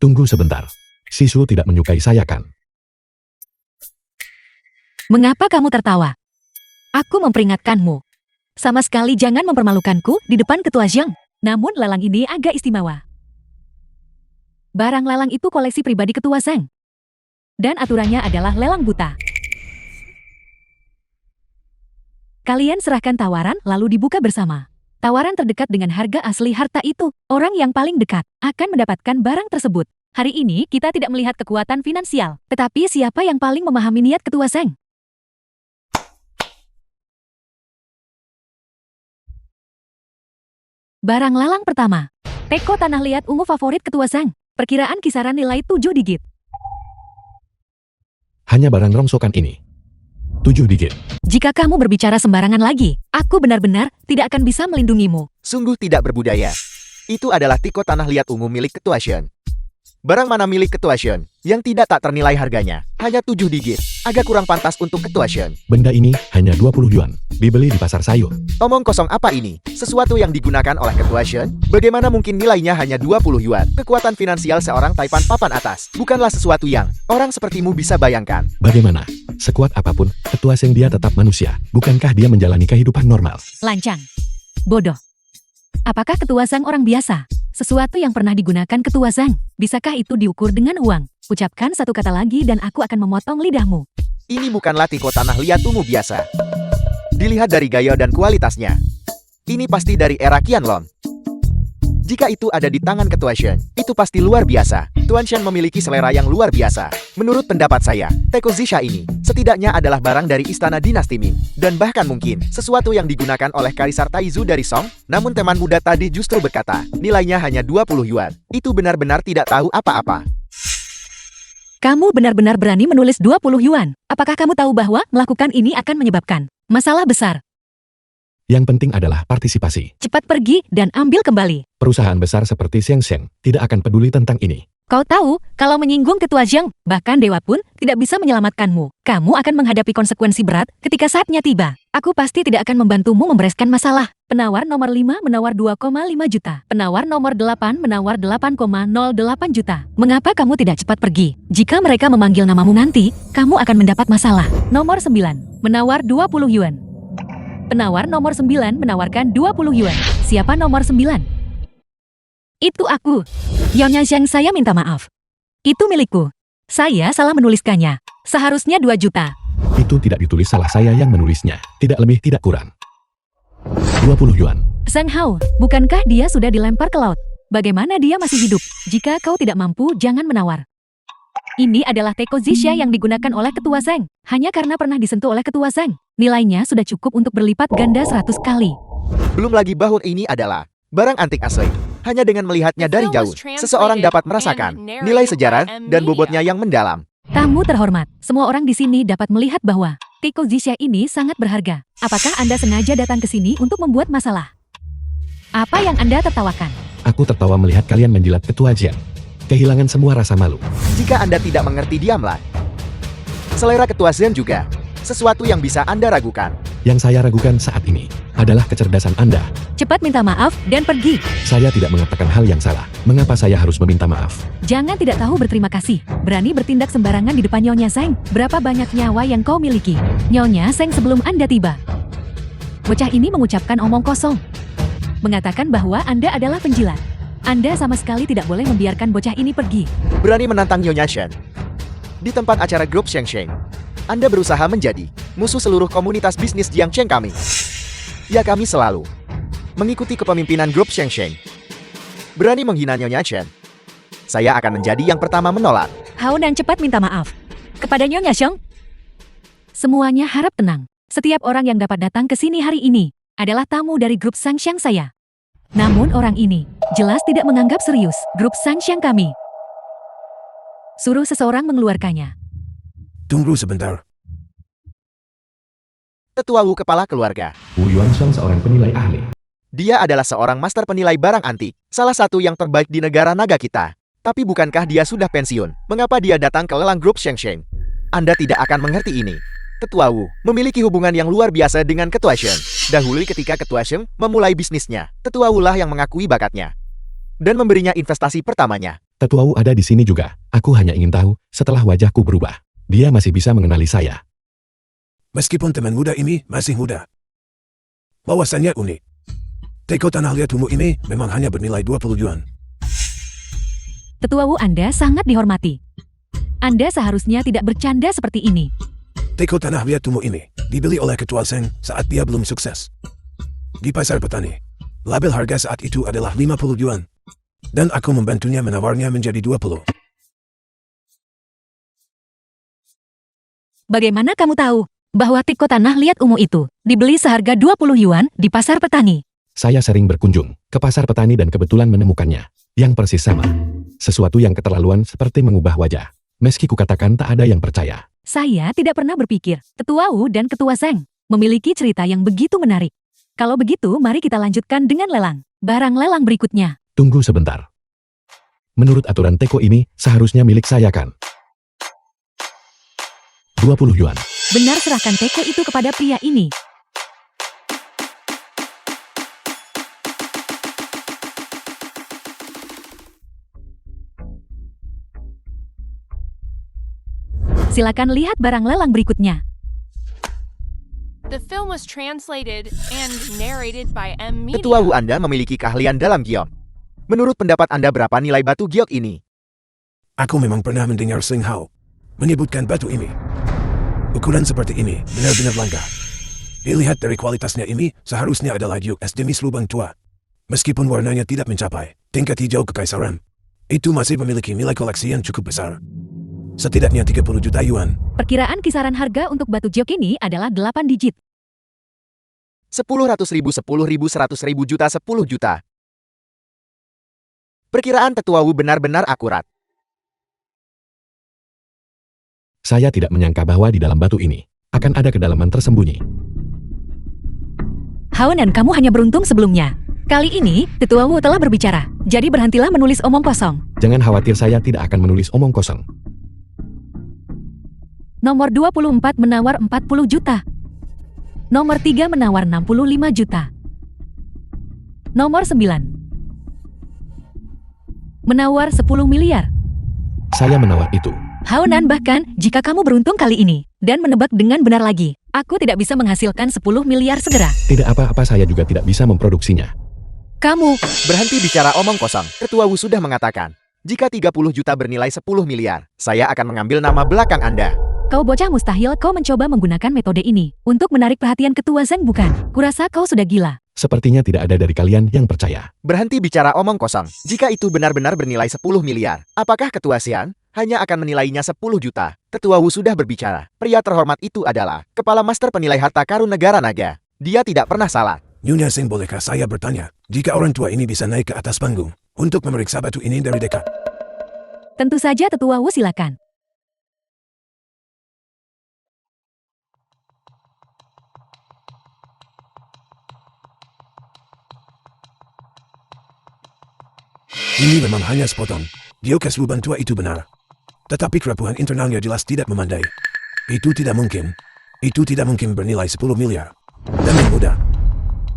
Tunggu sebentar. Sisu tidak menyukai saya, kan? Mengapa kamu tertawa? Aku memperingatkanmu. Sama sekali jangan mempermalukanku di depan Ketua Zhang. Namun lelang ini agak istimewa. Barang lelang itu koleksi pribadi Ketua Zhang. Dan aturannya adalah lelang buta. Kalian serahkan tawaran lalu dibuka bersama. Tawaran terdekat dengan harga asli harta itu, orang yang paling dekat, akan mendapatkan barang tersebut. Hari ini kita tidak melihat kekuatan finansial, tetapi siapa yang paling memahami niat Ketua Zheng. Barang lalang pertama. Teko tanah liat ungu favorit Ketua Zheng. Perkiraan kisaran nilai 7 digit. Hanya barang rongsokan ini. 7 digit. Jika kamu berbicara sembarangan lagi, aku benar-benar tidak akan bisa melindungimu. Sungguh tidak berbudaya. Itu adalah tiko tanah liat ungu milik Ketua Shen. Barang mana milik Ketua Shen yang tidak tak ternilai harganya? Hanya 7 digit. Agak kurang pantas untuk Ketua Shen. Benda ini hanya 20 yuan. Dibeli di pasar sayur. Omong kosong apa ini? Sesuatu yang digunakan oleh Ketua Shen? Bagaimana mungkin nilainya hanya 20 yuan? Kekuatan finansial seorang taipan papan atas bukanlah sesuatu yang orang sepertimu bisa bayangkan. Bagaimana? Sekuat apapun, Ketua Zheng dia tetap manusia. Bukankah dia menjalani kehidupan normal? Lancang. Bodoh. Apakah Ketua Zheng orang biasa? Sesuatu yang pernah digunakan Ketua Zheng. Bisakah itu diukur dengan uang? Ucapkan satu kata lagi dan aku akan memotong lidahmu. Ini bukanlah tiko tanah liat ungu biasa. Dilihat dari gaya dan kualitasnya. Ini pasti dari era Qianlong. Jika itu ada di tangan Ketua Shen, itu pasti luar biasa. Tuan Shen memiliki selera yang luar biasa. Menurut pendapat saya, teko Zisha ini setidaknya adalah barang dari istana dinasti Ming. Dan bahkan mungkin sesuatu yang digunakan oleh Kaisar Taizu dari Song. Namun teman muda tadi justru berkata, nilainya hanya 20 yuan. Itu benar-benar tidak tahu apa-apa. Kamu benar-benar berani menulis 20 yuan. Apakah kamu tahu bahwa melakukan ini akan menyebabkan masalah besar? Yang penting adalah partisipasi. Cepat pergi dan ambil kembali. Perusahaan besar seperti Sheng tidak akan peduli tentang ini. Kau tahu, kalau menyinggung Ketua Zheng, bahkan dewa pun tidak bisa menyelamatkanmu. Kamu akan menghadapi konsekuensi berat ketika saatnya tiba. Aku pasti tidak akan membantumu membereskan masalah. Penawar nomor 5 menawar 2,5 juta. Penawar nomor 8 menawar 8,08 juta. Mengapa kamu tidak cepat pergi? Jika mereka memanggil namamu nanti, kamu akan mendapat masalah. Nomor 9 menawar 20 yuan. Penawar nomor 9 menawarkan 20 yuan. Siapa nomor 9? Itu aku. Nyonya Zheng, saya minta maaf. Itu milikku. Saya salah menuliskannya. Seharusnya 2 juta. Itu tidak ditulis, salah saya yang menulisnya. Tidak lebih, tidak kurang. 20 yuan. Zheng Hao, bukankah dia sudah dilempar ke laut? Bagaimana dia masih hidup? Jika kau tidak mampu, jangan menawar. Ini adalah teko Zisha yang digunakan oleh Ketua Zheng. Hanya karena pernah disentuh oleh Ketua Zheng. Nilainya sudah cukup untuk berlipat ganda 100 kali. Belum lagi bahwa ini adalah barang antik asli. Hanya dengan melihatnya dari jauh, seseorang dapat merasakan nilai sejarah dan bobotnya yang mendalam. Tamu terhormat, semua orang di sini dapat melihat bahwa teko Zisha ini sangat berharga. Apakah Anda sengaja datang ke sini untuk membuat masalah? Apa yang Anda tertawakan? Aku tertawa melihat kalian menjilat Ketua Zheng. Kehilangan semua rasa malu. Jika Anda tidak mengerti, diamlah. Selera Ketua Zheng juga sesuatu yang bisa Anda ragukan. Yang saya ragukan saat ini adalah kecerdasan Anda. Cepat minta maaf dan pergi. Saya tidak mengatakan hal yang salah. Mengapa saya harus meminta maaf? Jangan tidak tahu berterima kasih. Berani bertindak sembarangan di depan Nyonya Zheng. Berapa banyak nyawa yang kau miliki? Nyonya Zheng sebelum Anda tiba. Bocah ini mengucapkan omong kosong. Mengatakan bahwa Anda adalah penjilat. Anda sama sekali tidak boleh membiarkan bocah ini pergi. Berani menantang Nyonya Shen. Di tempat acara grup Sheng Sheng, Anda berusaha menjadi musuh seluruh komunitas bisnis Jiangcheng kami. Ya, kami selalu mengikuti kepemimpinan grup Sheng Sheng. Berani menghina Nyonya Shen, saya akan menjadi yang pertama menolak. Hao dan cepat minta maaf. Kepada Nyonya Zheng. Semuanya harap tenang. Setiap orang yang dapat datang ke sini hari ini adalah tamu dari grup Shangxiang saya. Namun orang ini jelas tidak menganggap serius grup Shangxiang kami. Suruh seseorang mengeluarkannya. Tunggu sebentar. Tetua Wu, kepala keluarga. Wu Yuansheng seorang penilai ahli. Dia adalah seorang master penilai barang antik, salah satu yang terbaik di negara naga kita. Tapi bukankah dia sudah pensiun? Mengapa dia datang ke lelang grup Sheng Sheng? Anda tidak akan mengerti ini. Tetua Wu memiliki hubungan yang luar biasa dengan Ketua Shen. Dahulu ketika Ketua Shen memulai bisnisnya, Tetua Wu lah yang mengakui bakatnya dan memberinya investasi pertamanya. Tetua Wu ada di sini juga. Aku hanya ingin tahu, setelah wajahku berubah, dia masih bisa mengenali saya. Meskipun teman muda ini masih muda, wawasannya unik. Teko tanah liat ungu ini memang hanya bernilai 20 yuan. Tetua Wu, Anda sangat dihormati. Anda seharusnya tidak bercanda seperti ini. Teko tanah liat tumu ini dibeli oleh Ketua Zeng saat dia belum sukses di pasar petani. Label harga saat itu adalah 50 yuan. Dan aku membantunya menawarnya menjadi 20. Bagaimana kamu tahu bahwa teko tanah liat ungu itu dibeli seharga 20 yuan di pasar petani? Saya sering berkunjung ke pasar petani dan kebetulan menemukannya. Yang persis sama. Sesuatu yang keterlaluan seperti mengubah wajah. Meski kukatakan tak ada yang percaya. Saya tidak pernah berpikir Ketua Wu dan Ketua Zeng memiliki cerita yang begitu menarik. Kalau begitu, mari kita lanjutkan dengan lelang. Barang lelang berikutnya. Tunggu sebentar. Menurut aturan teko ini, seharusnya milik saya kan? 20 yuan. Benar, serahkan teko itu kepada pria ini. Silakan lihat barang lelang berikutnya. The film was translated and narrated by M. Media. Ketua Wu Anda memiliki keahlian dalam giok. Menurut pendapat Anda berapa nilai batu giok ini? Aku memang pernah mendengar Seng Hao menyebutkan batu ini. Ukuran seperti ini benar-benar langka. Dilihat dari kualitasnya ini, seharusnya adalah US Demis lubang tua. Meskipun warnanya tidak mencapai tingkat hijau kekaisaran, itu masih memiliki nilai koleksi yang cukup besar. Setidaknya 30 juta yuan. Perkiraan kisaran harga untuk batu giok ini adalah 8 digit. 10.000.000, 10.000, 100.000 juta, 10 juta. Perkiraan Tetua Wu benar-benar akurat. Saya tidak menyangka bahwa di dalam batu ini akan ada kedalaman tersembunyi. Haonan, kamu hanya beruntung sebelumnya. Kali ini, Tetua Wu telah berbicara. Jadi berhentilah menulis omong kosong. Jangan khawatir, saya tidak akan menulis omong kosong. Nomor 24 menawar 40 juta. Nomor 3 menawar 65 juta. Nomor 9 menawar 10 miliar. Saya menawar itu. Haonan, bahkan jika kamu beruntung kali ini dan menebak dengan benar lagi, aku tidak bisa menghasilkan 10 miliar segera. Tidak apa-apa, saya juga tidak bisa memproduksinya. Kamu Berhenti bicara omong kosong. Ketua Wu sudah mengatakan, jika 30 juta bernilai 10 miliar, saya akan mengambil nama belakang Anda. Kau bocah, mustahil kau mencoba menggunakan metode ini untuk menarik perhatian Ketua Zeng, bukan? Kurasa kau sudah gila. Sepertinya tidak ada dari kalian yang percaya. Berhenti bicara omong kosong. Jika itu benar-benar bernilai 10 miliar, apakah Ketua Xian hanya akan menilainya 10 juta? Ketua Wu sudah berbicara. Pria terhormat itu adalah Kepala Master Penilai Harta Karun Negara Naga. Dia tidak pernah salah. Nyonya Zeng, bolehkah saya bertanya, jika orang tua ini bisa naik ke atas panggung untuk memeriksa batu ini dari dekat? Tentu saja, Tetua Wu, silakan. Ini memang hanya sepotong. Diokes lubang tua itu benar. Tetapi kerapuhan internalnya jelas tidak memandai. Itu tidak mungkin. Itu tidak mungkin bernilai 10 miliar. Dan yang mudah.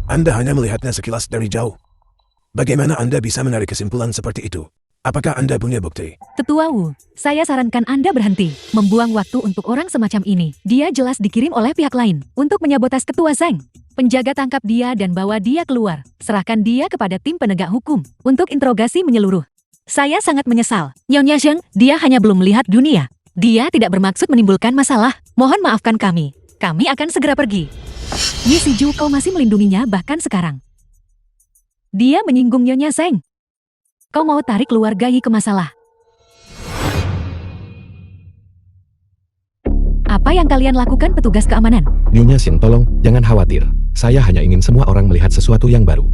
Anda hanya melihatnya sekilas dari jauh. Bagaimana Anda bisa menarik kesimpulan seperti itu? Apakah Anda punya bukti? Tetua Wu, saya sarankan Anda berhenti membuang waktu untuk orang semacam ini. Dia jelas dikirim oleh pihak lain untuk menyabotas Ketua Zeng. Penjaga, tangkap dia dan bawa dia keluar. Serahkan dia kepada tim penegak hukum untuk interogasi menyeluruh. Saya sangat menyesal. Nyonya Zeng, dia hanya belum melihat dunia. Dia tidak bermaksud menimbulkan masalah. Mohon maafkan kami. Kami akan segera pergi. Yi Siju, kau masih melindunginya bahkan sekarang. Dia menyinggung Nyonya Zeng. Kau mau tarik keluarga Yi ke masalah. Apa yang kalian lakukan, petugas keamanan? Nyonya Xin, tolong, jangan khawatir. Saya hanya ingin semua orang melihat sesuatu yang baru.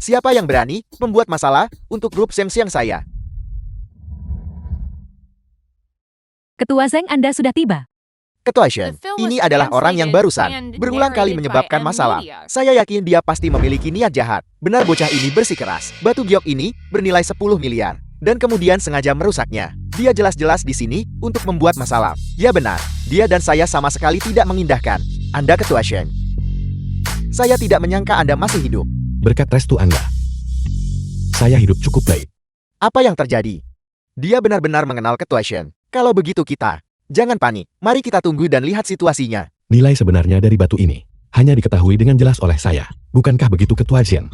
Siapa yang berani membuat masalah untuk grup Shengxiang saya? Ketua Zeng, Anda sudah tiba. Ketua Shen, ini adalah orang yang barusan berulang kali menyebabkan masalah. Saya yakin dia pasti memiliki niat jahat. Benar, bocah ini bersikeras. Batu giok ini bernilai 10 miliar. Dan kemudian sengaja merusaknya. Dia jelas-jelas di sini untuk membuat masalah. Ya benar, dia dan saya sama sekali tidak mengindahkan Anda, Ketua Shen. Saya tidak menyangka Anda masih hidup. Berkat restu Anda, saya hidup cukup baik. Apa yang terjadi? Dia benar-benar mengenal Ketua Shen. Kalau begitu kita, jangan panik. Mari kita tunggu dan lihat situasinya. Nilai sebenarnya dari batu ini hanya diketahui dengan jelas oleh saya. Bukankah begitu, Ketua Xian?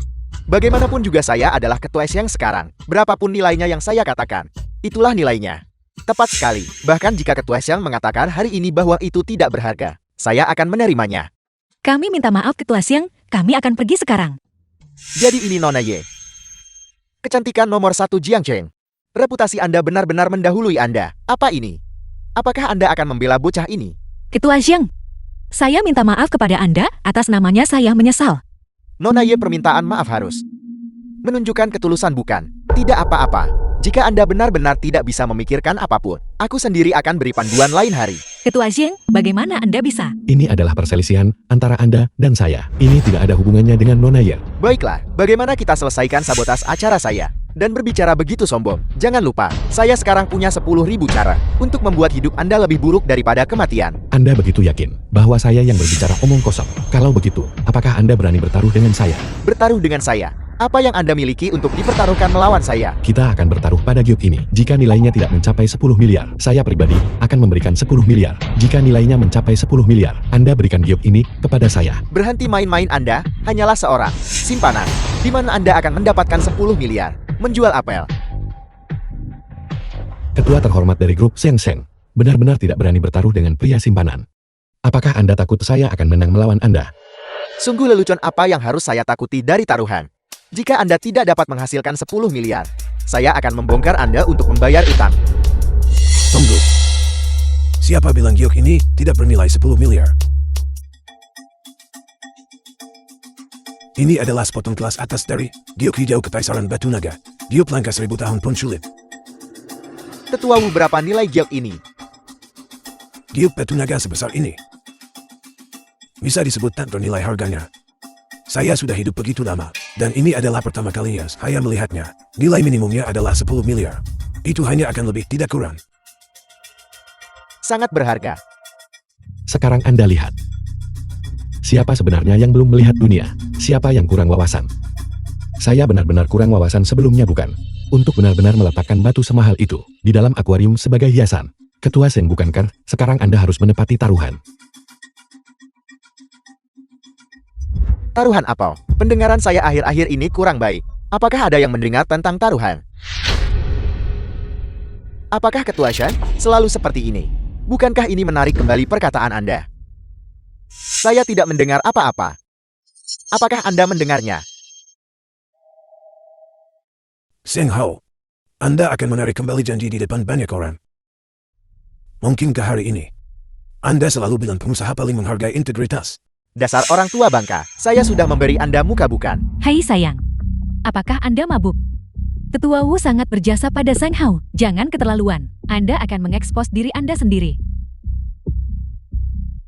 Bagaimanapun juga saya adalah ketua Siang sekarang. Berapapun nilainya yang saya katakan, itulah nilainya. Tepat sekali. Bahkan jika ketua Siang mengatakan hari ini bahwa itu tidak berharga, saya akan menerimanya. Kami minta maaf Ketua Siang, kami akan pergi sekarang. Jadi ini Nona Ye. Kecantikan nomor 1 Jiang Cheng. Reputasi Anda benar-benar mendahului Anda. Apa ini? Apakah Anda akan membela bocah ini? Ketua Siang, saya minta maaf kepada Anda atas namanya saya menyesal. Nona Ye permintaan maaf harus menunjukkan ketulusan bukan? Tidak apa-apa. Jika Anda benar-benar tidak bisa memikirkan apapun, aku sendiri akan beri panduan lain hari. Ketua Siang, bagaimana Anda bisa? Ini adalah perselisihan antara Anda dan saya. Ini tidak ada hubungannya dengan Nona Ye. Baiklah, bagaimana kita selesaikan sabotas acara saya? Dan berbicara begitu sombong, jangan lupa, saya sekarang punya 10.000 cara untuk membuat hidup Anda lebih buruk daripada kematian. Anda begitu yakin bahwa saya yang berbicara omong kosong? Kalau begitu, apakah Anda berani bertaruh dengan saya? Bertaruh dengan saya? Apa yang Anda miliki untuk dipertaruhkan melawan saya? Kita akan bertaruh pada giok ini. Jika nilainya tidak mencapai 10 miliar, saya pribadi akan memberikan 10 miliar. Jika nilainya mencapai 10 miliar, Anda berikan giok ini kepada saya. Berhenti main-main Anda, hanyalah seorang simpanan. Di mana Anda akan mendapatkan 10 miliar. Menjual apel. Ketua terhormat dari grup Seng Seng, benar-benar tidak berani bertaruh dengan pria simpanan. Apakah Anda takut saya akan menang melawan Anda? Sungguh lelucon apa yang harus saya takuti dari taruhan. Jika Anda tidak dapat menghasilkan 10 miliar, saya akan membongkar Anda untuk membayar utang. Tunggu. Siapa bilang giok ini tidak bernilai 10 miliar? Ini adalah sepotong kelas atas dari giok hijau Kekaisaran Batu Naga. Giok langka 1000 tahun pun sulit. Tetua Wu, berapa nilai giok ini? Giok Batu Naga sebesar ini bisa disebut tak bernilai harganya. Saya sudah hidup begitu lama, dan ini adalah pertama kalinya saya melihatnya. Nilai minimumnya adalah 10 miliar. Itu hanya akan lebih tidak kurang. Sangat berharga. Sekarang Anda lihat. Siapa sebenarnya yang belum melihat dunia? Siapa yang kurang wawasan? Saya benar-benar kurang wawasan sebelumnya bukan? Untuk benar-benar meletakkan batu semahal itu di dalam akuarium sebagai hiasan. Ketua Seng bukankah? Sekarang Anda harus menepati taruhan. Taruhan apa? Pendengaran saya akhir-akhir ini kurang baik. Apakah ada yang mendengar tentang taruhan? Apakah Ketua Shen selalu seperti ini? Bukankah ini menarik kembali perkataan Anda? Saya tidak mendengar apa-apa. Apakah Anda mendengarnya? Seng Hao, Anda akan menarik kembali janji di depan banyak orang. Mungkinkah hari ini Anda selalu bilang pengusaha paling menghargai integritas? Dasar orang tua bangka, saya sudah memberi Anda muka bukan? Hai sayang, apakah Anda mabuk? Tetua Wu sangat berjasa pada Seng Hao. Jangan keterlaluan. Anda akan mengekspos diri Anda sendiri.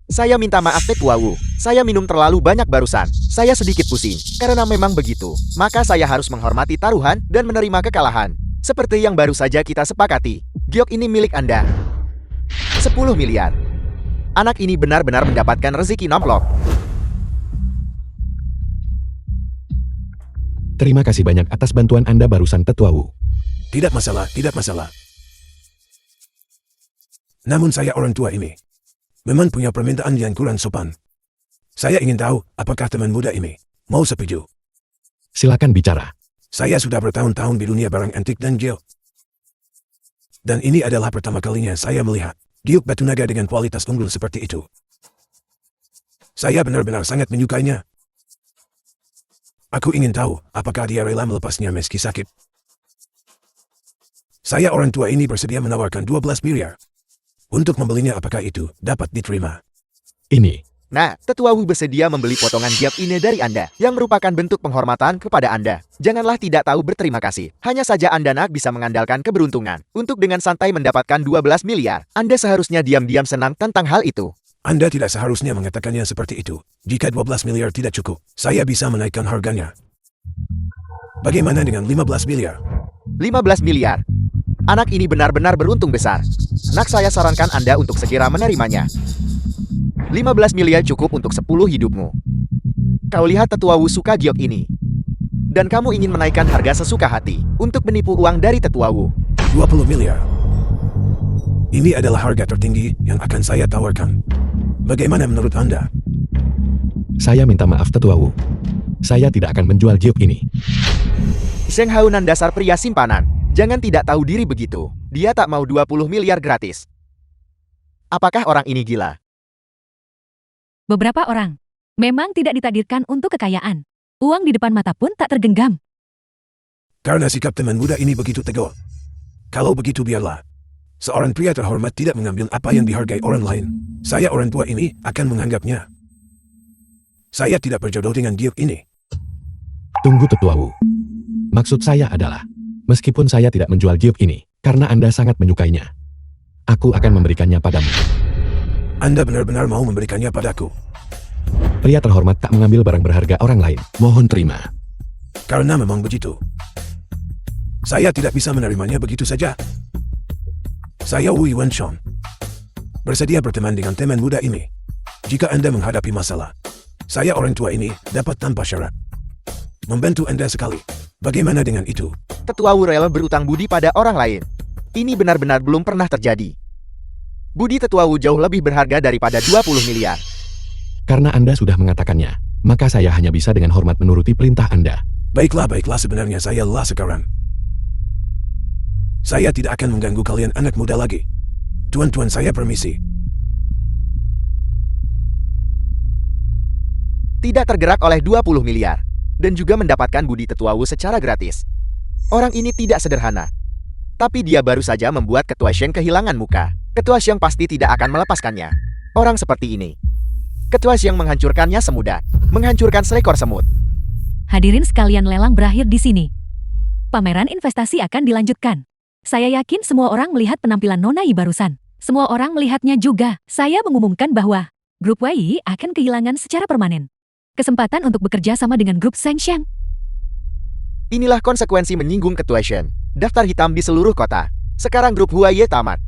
Saya minta maaf Tetua Wu. Saya minum terlalu banyak barusan. Saya sedikit pusing. Karena memang begitu, maka saya harus menghormati taruhan dan menerima kekalahan. Seperti yang baru saja kita sepakati. Giok ini milik Anda. 10 miliar. Anak ini benar-benar mendapatkan rezeki nomplok. Terima kasih banyak atas bantuan Anda barusan Tetua Wu. Tidak masalah, tidak masalah. Namun saya orang tua ini memang punya permintaan yang kurang sopan. Saya ingin tahu apakah teman muda ini mau setuju. Silakan bicara. Saya sudah bertahun-tahun di dunia barang antik dan giok. Dan ini adalah pertama kalinya saya melihat giok batu naga dengan kualitas unggul seperti itu. Saya benar-benar sangat menyukainya. Aku ingin tahu apakah dia rela melepasnya meski sakit. Saya orang tua ini bersedia menawarkan 12 miliar. Untuk membelinya, apakah itu dapat diterima? Ini. Nah, Tetua Wu bersedia membeli potongan giok ini dari Anda, yang merupakan bentuk penghormatan kepada Anda. Janganlah tidak tahu berterima kasih. Hanya saja Anda nak bisa mengandalkan keberuntungan. Untuk dengan santai mendapatkan 12 miliar, Anda seharusnya diam-diam senang tentang hal itu. Anda tidak seharusnya mengatakannya seperti itu. Jika 12 miliar tidak cukup, saya bisa menaikkan harganya. Bagaimana dengan 15 miliar? 15 miliar. Anak ini benar-benar beruntung besar. Nak, saya sarankan Anda untuk segera menerimanya. 15 miliar cukup untuk 10 hidupmu. Kau lihat Tetua Wu suka giok ini. Dan kamu ingin menaikkan harga sesuka hati untuk menipu uang dari Tetua Wu. 20 miliar. Ini adalah harga tertinggi yang akan saya tawarkan. Bagaimana menurut Anda? Saya minta maaf Tetua Wu. Saya tidak akan menjual jeep ini. Zheng Haonan dasar pria simpanan. Jangan tidak tahu diri begitu. Dia tak mau 20 miliar gratis. Apakah orang ini gila? Beberapa orang memang tidak ditakdirkan untuk kekayaan. Uang di depan mata pun tak tergenggam. Karena sikap teman muda ini begitu teguh. Kalau begitu biarlah. Seorang pria terhormat tidak mengambil apa yang dihargai orang lain. Saya orang tua ini akan menganggapnya. Saya tidak berjodoh dengan dia ini. Tunggu Tetua Wu. Maksud saya adalah, meskipun saya tidak menjual jeep ini, karena Anda sangat menyukainya, aku akan memberikannya padamu. Anda benar-benar mau memberikannya padaku. Pria terhormat tak mengambil barang berharga orang lain. Mohon terima. Karena memang begitu. Saya tidak bisa menerimanya begitu saja. Saya Wu Yuansheng. Bersedia berteman dengan teman muda ini. Jika Anda menghadapi masalah, saya orang tua ini dapat tanpa syarat membantu Anda sekali. Bagaimana dengan itu? Tetua Wu rela berutang budi pada orang lain. Ini benar-benar belum pernah terjadi. Budi Tetua Wu jauh lebih berharga daripada 20 miliar. Karena Anda sudah mengatakannya, maka saya hanya bisa dengan hormat menuruti perintah Anda. Baiklah, sebenarnya saya lah sekarang. Saya tidak akan mengganggu kalian anak muda lagi. Tuan-tuan saya permisi. Tidak tergerak oleh 20 miliar. Dan juga mendapatkan budi Tetua Wu secara gratis. Orang ini tidak sederhana. Tapi dia baru saja membuat Ketua Sheng kehilangan muka. Ketua Sheng pasti tidak akan melepaskannya. Orang seperti ini. Ketua Sheng menghancurkannya semudah. Menghancurkan seekor semut. Hadirin sekalian, lelang berakhir di sini. Pameran investasi akan dilanjutkan. Saya yakin semua orang melihat penampilan Nona Yi barusan. Semua orang melihatnya juga. Saya mengumumkan bahwa grup Yi akan kehilangan secara permanen kesempatan untuk bekerja sama dengan grup Sheng. Inilah konsekuensi menyinggung Ketua Sheng. Daftar hitam di seluruh kota. Sekarang grup Huaye tamat.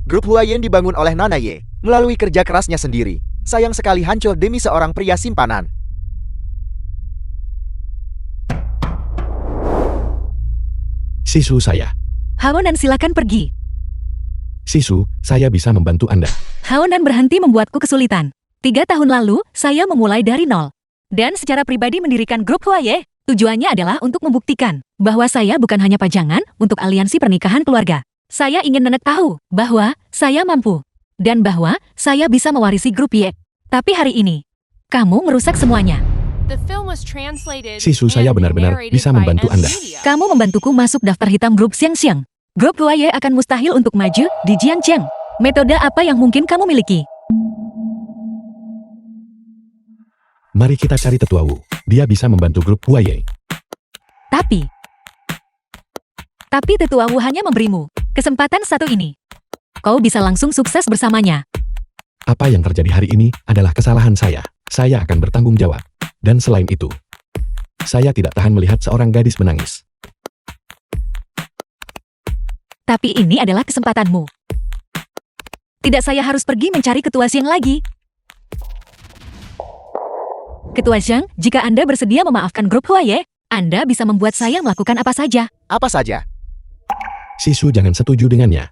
Grup Huaye dibangun oleh Nona Ye melalui kerja kerasnya sendiri. Sayang sekali hancur demi seorang pria simpanan. Sisu saya. Haonan, silakan pergi. Sisu, saya bisa membantu Anda. Haonan berhenti membuatku kesulitan. 3 tahun lalu, saya memulai dari nol. Dan secara pribadi mendirikan grup Huaye. Tujuannya adalah untuk membuktikan bahwa saya bukan hanya pajangan untuk aliansi pernikahan keluarga. Saya ingin nenek tahu bahwa saya mampu. Dan bahwa saya bisa mewarisi grup Ye. Tapi hari ini, kamu merusak semuanya. The film was translated Sisu, saya and benar-benar narrated bisa by membantu M Anda. Media. Kamu membantuku masuk daftar hitam grup Sheng. Grup Huaye akan mustahil untuk maju di Jiangcheng. Metode apa yang mungkin kamu miliki? Mari kita cari Tetua Wu. Dia bisa membantu grup Huaye. Tapi Tetua Wu hanya memberimu kesempatan satu ini. Kau bisa langsung sukses bersamanya. Apa yang terjadi hari ini adalah kesalahan saya. Saya akan bertanggung jawab. Dan selain itu, saya tidak tahan melihat seorang gadis menangis. Tapi ini adalah kesempatanmu. Tidak, saya harus pergi mencari Ketua Sheng lagi. Ketua Sheng, jika Anda bersedia memaafkan grup Huaye, Anda bisa membuat saya melakukan apa saja. Apa saja? Sisu jangan setuju dengannya.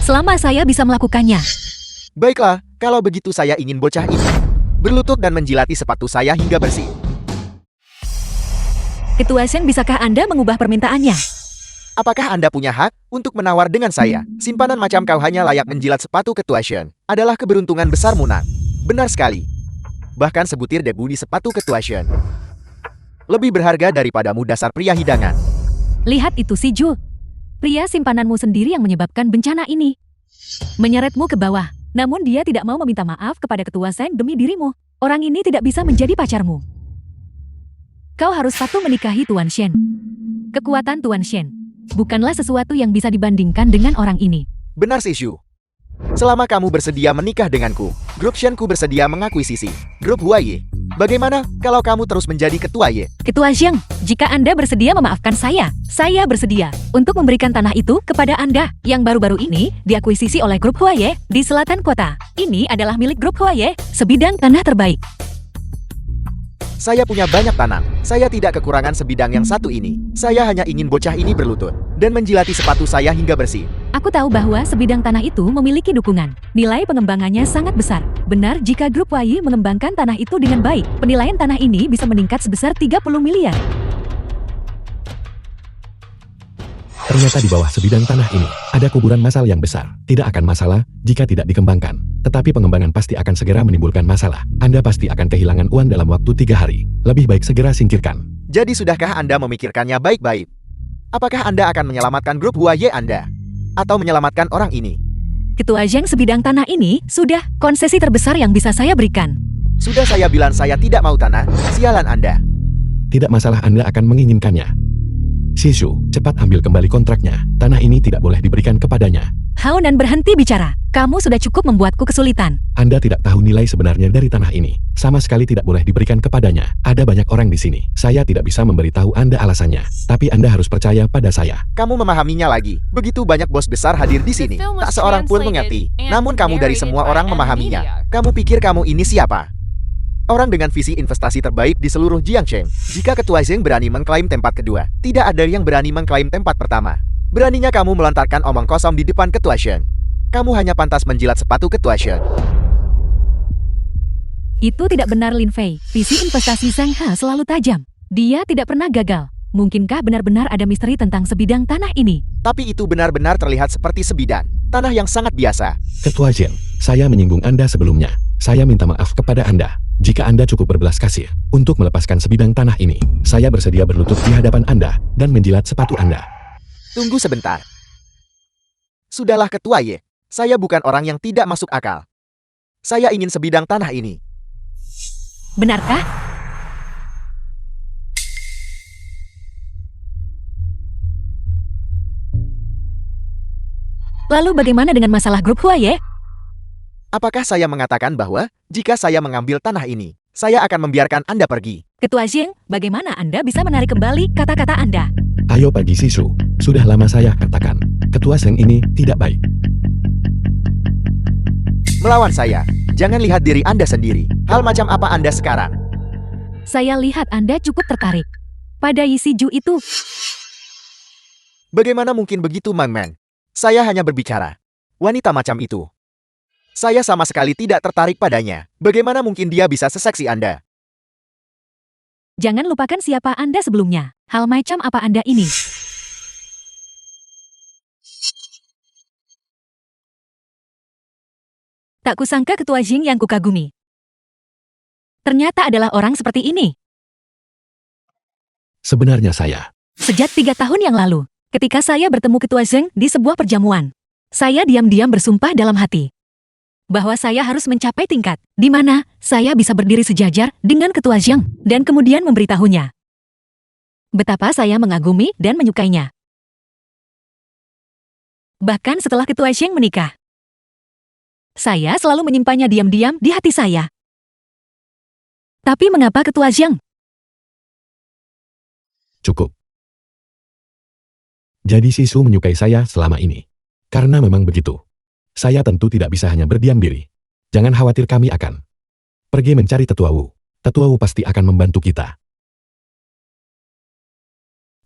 Selama saya bisa melakukannya. Baiklah, kalau begitu saya ingin bocah ini berlutut dan menjilati sepatu saya hingga bersih. Ketua Sheng, bisakah Anda mengubah permintaannya? Apakah Anda punya hak untuk menawar dengan saya? Simpanan macam kau hanya layak menjilat sepatu Ketua Sheng. Adalah keberuntungan besar Munan. Benar sekali. Bahkan sebutir debu di sepatu Ketua Sheng lebih berharga daripadamu, dasar pria hidangan. Lihat itu si Ju. Pria simpananmu sendiri yang menyebabkan bencana ini. Menyeretmu ke bawah. Namun dia tidak mau meminta maaf kepada Ketua Sheng demi dirimu. Orang ini tidak bisa menjadi pacarmu. Kau harus patuh menikahi Tuan Shen. Kekuatan Tuan Shen bukanlah sesuatu yang bisa dibandingkan dengan orang ini. Benar, Sishu. Selama kamu bersedia menikah denganku, grup Shenku bersedia mengakuisisi grup Huaye. Bagaimana kalau kamu terus menjadi ketua Ye? Ketua Sheng, jika Anda bersedia memaafkan saya bersedia untuk memberikan tanah itu kepada Anda yang baru-baru ini diakuisisi oleh grup Huaye di selatan kota. Ini adalah milik grup Huaye, sebidang tanah terbaik. Saya punya banyak tanah. Saya tidak kekurangan sebidang yang satu ini. Saya hanya ingin bocah ini berlutut dan menjilati sepatu saya hingga bersih. Aku tahu bahwa sebidang tanah itu memiliki dukungan. Nilai pengembangannya sangat besar. Benar jika grup YY mengembangkan tanah itu dengan baik, penilaian tanah ini bisa meningkat sebesar 30 miliar. Ternyata di bawah sebidang tanah ini, ada kuburan massal yang besar. Tidak akan masalah jika tidak dikembangkan. Tetapi pengembangan pasti akan segera menimbulkan masalah. Anda pasti akan kehilangan uang dalam waktu 3 hari. Lebih baik segera singkirkan. Jadi sudahkah Anda memikirkannya baik-baik? Apakah Anda akan menyelamatkan grup YY Anda? Atau menyelamatkan orang ini? Ketua Zheng sebidang tanah ini sudah konsesi terbesar yang bisa saya berikan. Sudah saya bilang saya tidak mau tanah, sialan Anda. Tidak masalah Anda akan menginginkannya. Sisu, cepat ambil kembali kontraknya. Tanah ini tidak boleh diberikan kepadanya. Haonan berhenti bicara. Kamu sudah cukup membuatku kesulitan. Anda tidak tahu nilai sebenarnya dari tanah ini. Sama sekali tidak boleh diberikan kepadanya. Ada banyak orang di sini. Saya tidak bisa memberitahu Anda alasannya. Tapi Anda harus percaya pada saya. Kamu memahaminya lagi. Begitu banyak bos besar hadir di sini. Tak seorang pun mengerti. Namun kamu dari semua orang memahaminya. Kamu pikir kamu ini siapa? Orang dengan visi investasi terbaik di seluruh Jiangsheng. Jika Ketua Zheng berani mengklaim tempat kedua, tidak ada yang berani mengklaim tempat pertama. Beraninya kamu melontarkan omong kosong di depan Ketua Zheng. Kamu hanya pantas menjilat sepatu Ketua Zheng. Itu tidak benar, Lin Fei. Visi investasi Zheng He selalu tajam. Dia tidak pernah gagal. Mungkinkah benar-benar ada misteri tentang sebidang tanah ini? Tapi itu benar-benar terlihat seperti sebidang tanah yang sangat biasa. Ketua Zheng, saya menyinggung Anda sebelumnya. Saya minta maaf kepada Anda. Jika Anda cukup berbelas kasih untuk melepaskan sebidang tanah ini, saya bersedia berlutut di hadapan Anda dan menjilat sepatu Anda. Tunggu sebentar. Sudahlah Ketua Ye, saya bukan orang yang tidak masuk akal. Saya ingin sebidang tanah ini. Benarkah? Lalu bagaimana dengan masalah grup Huaye? Apakah saya mengatakan bahwa jika saya mengambil tanah ini, saya akan membiarkan Anda pergi? Ketua Zheng, bagaimana Anda bisa menarik kembali kata-kata Anda? Ayo pagi Sisu, sudah lama saya katakan, Ketua Zheng ini tidak baik. Melawan saya, jangan lihat diri Anda sendiri. Hal macam apa Anda sekarang? Saya lihat Anda cukup tertarik pada Yisiju itu. Bagaimana mungkin begitu, Mang Man? Saya hanya berbicara. Wanita macam itu. Saya sama sekali tidak tertarik padanya. Bagaimana mungkin dia bisa seseksi Anda? Jangan lupakan siapa Anda sebelumnya. Hal macam apa Anda ini? Tak kusangka Ketua Zheng yang kukagumi. Ternyata adalah orang seperti ini. Sebenarnya saya. Sejak 3 tahun yang lalu, ketika saya bertemu Ketua Zheng di sebuah perjamuan, saya diam-diam bersumpah dalam hati bahwa saya harus mencapai tingkat di mana saya bisa berdiri sejajar dengan Ketua Zheng dan kemudian memberitahunya betapa saya mengagumi dan menyukainya. Bahkan setelah Ketua Zheng menikah, saya selalu menyimpannya diam-diam di hati saya. Tapi mengapa Ketua Zheng? Cukup. Jadi Sisu menyukai saya selama ini. Karena memang begitu. Saya tentu tidak bisa hanya berdiam diri. Jangan khawatir, kami akan pergi mencari Tetua Wu. Tetua Wu pasti akan membantu kita.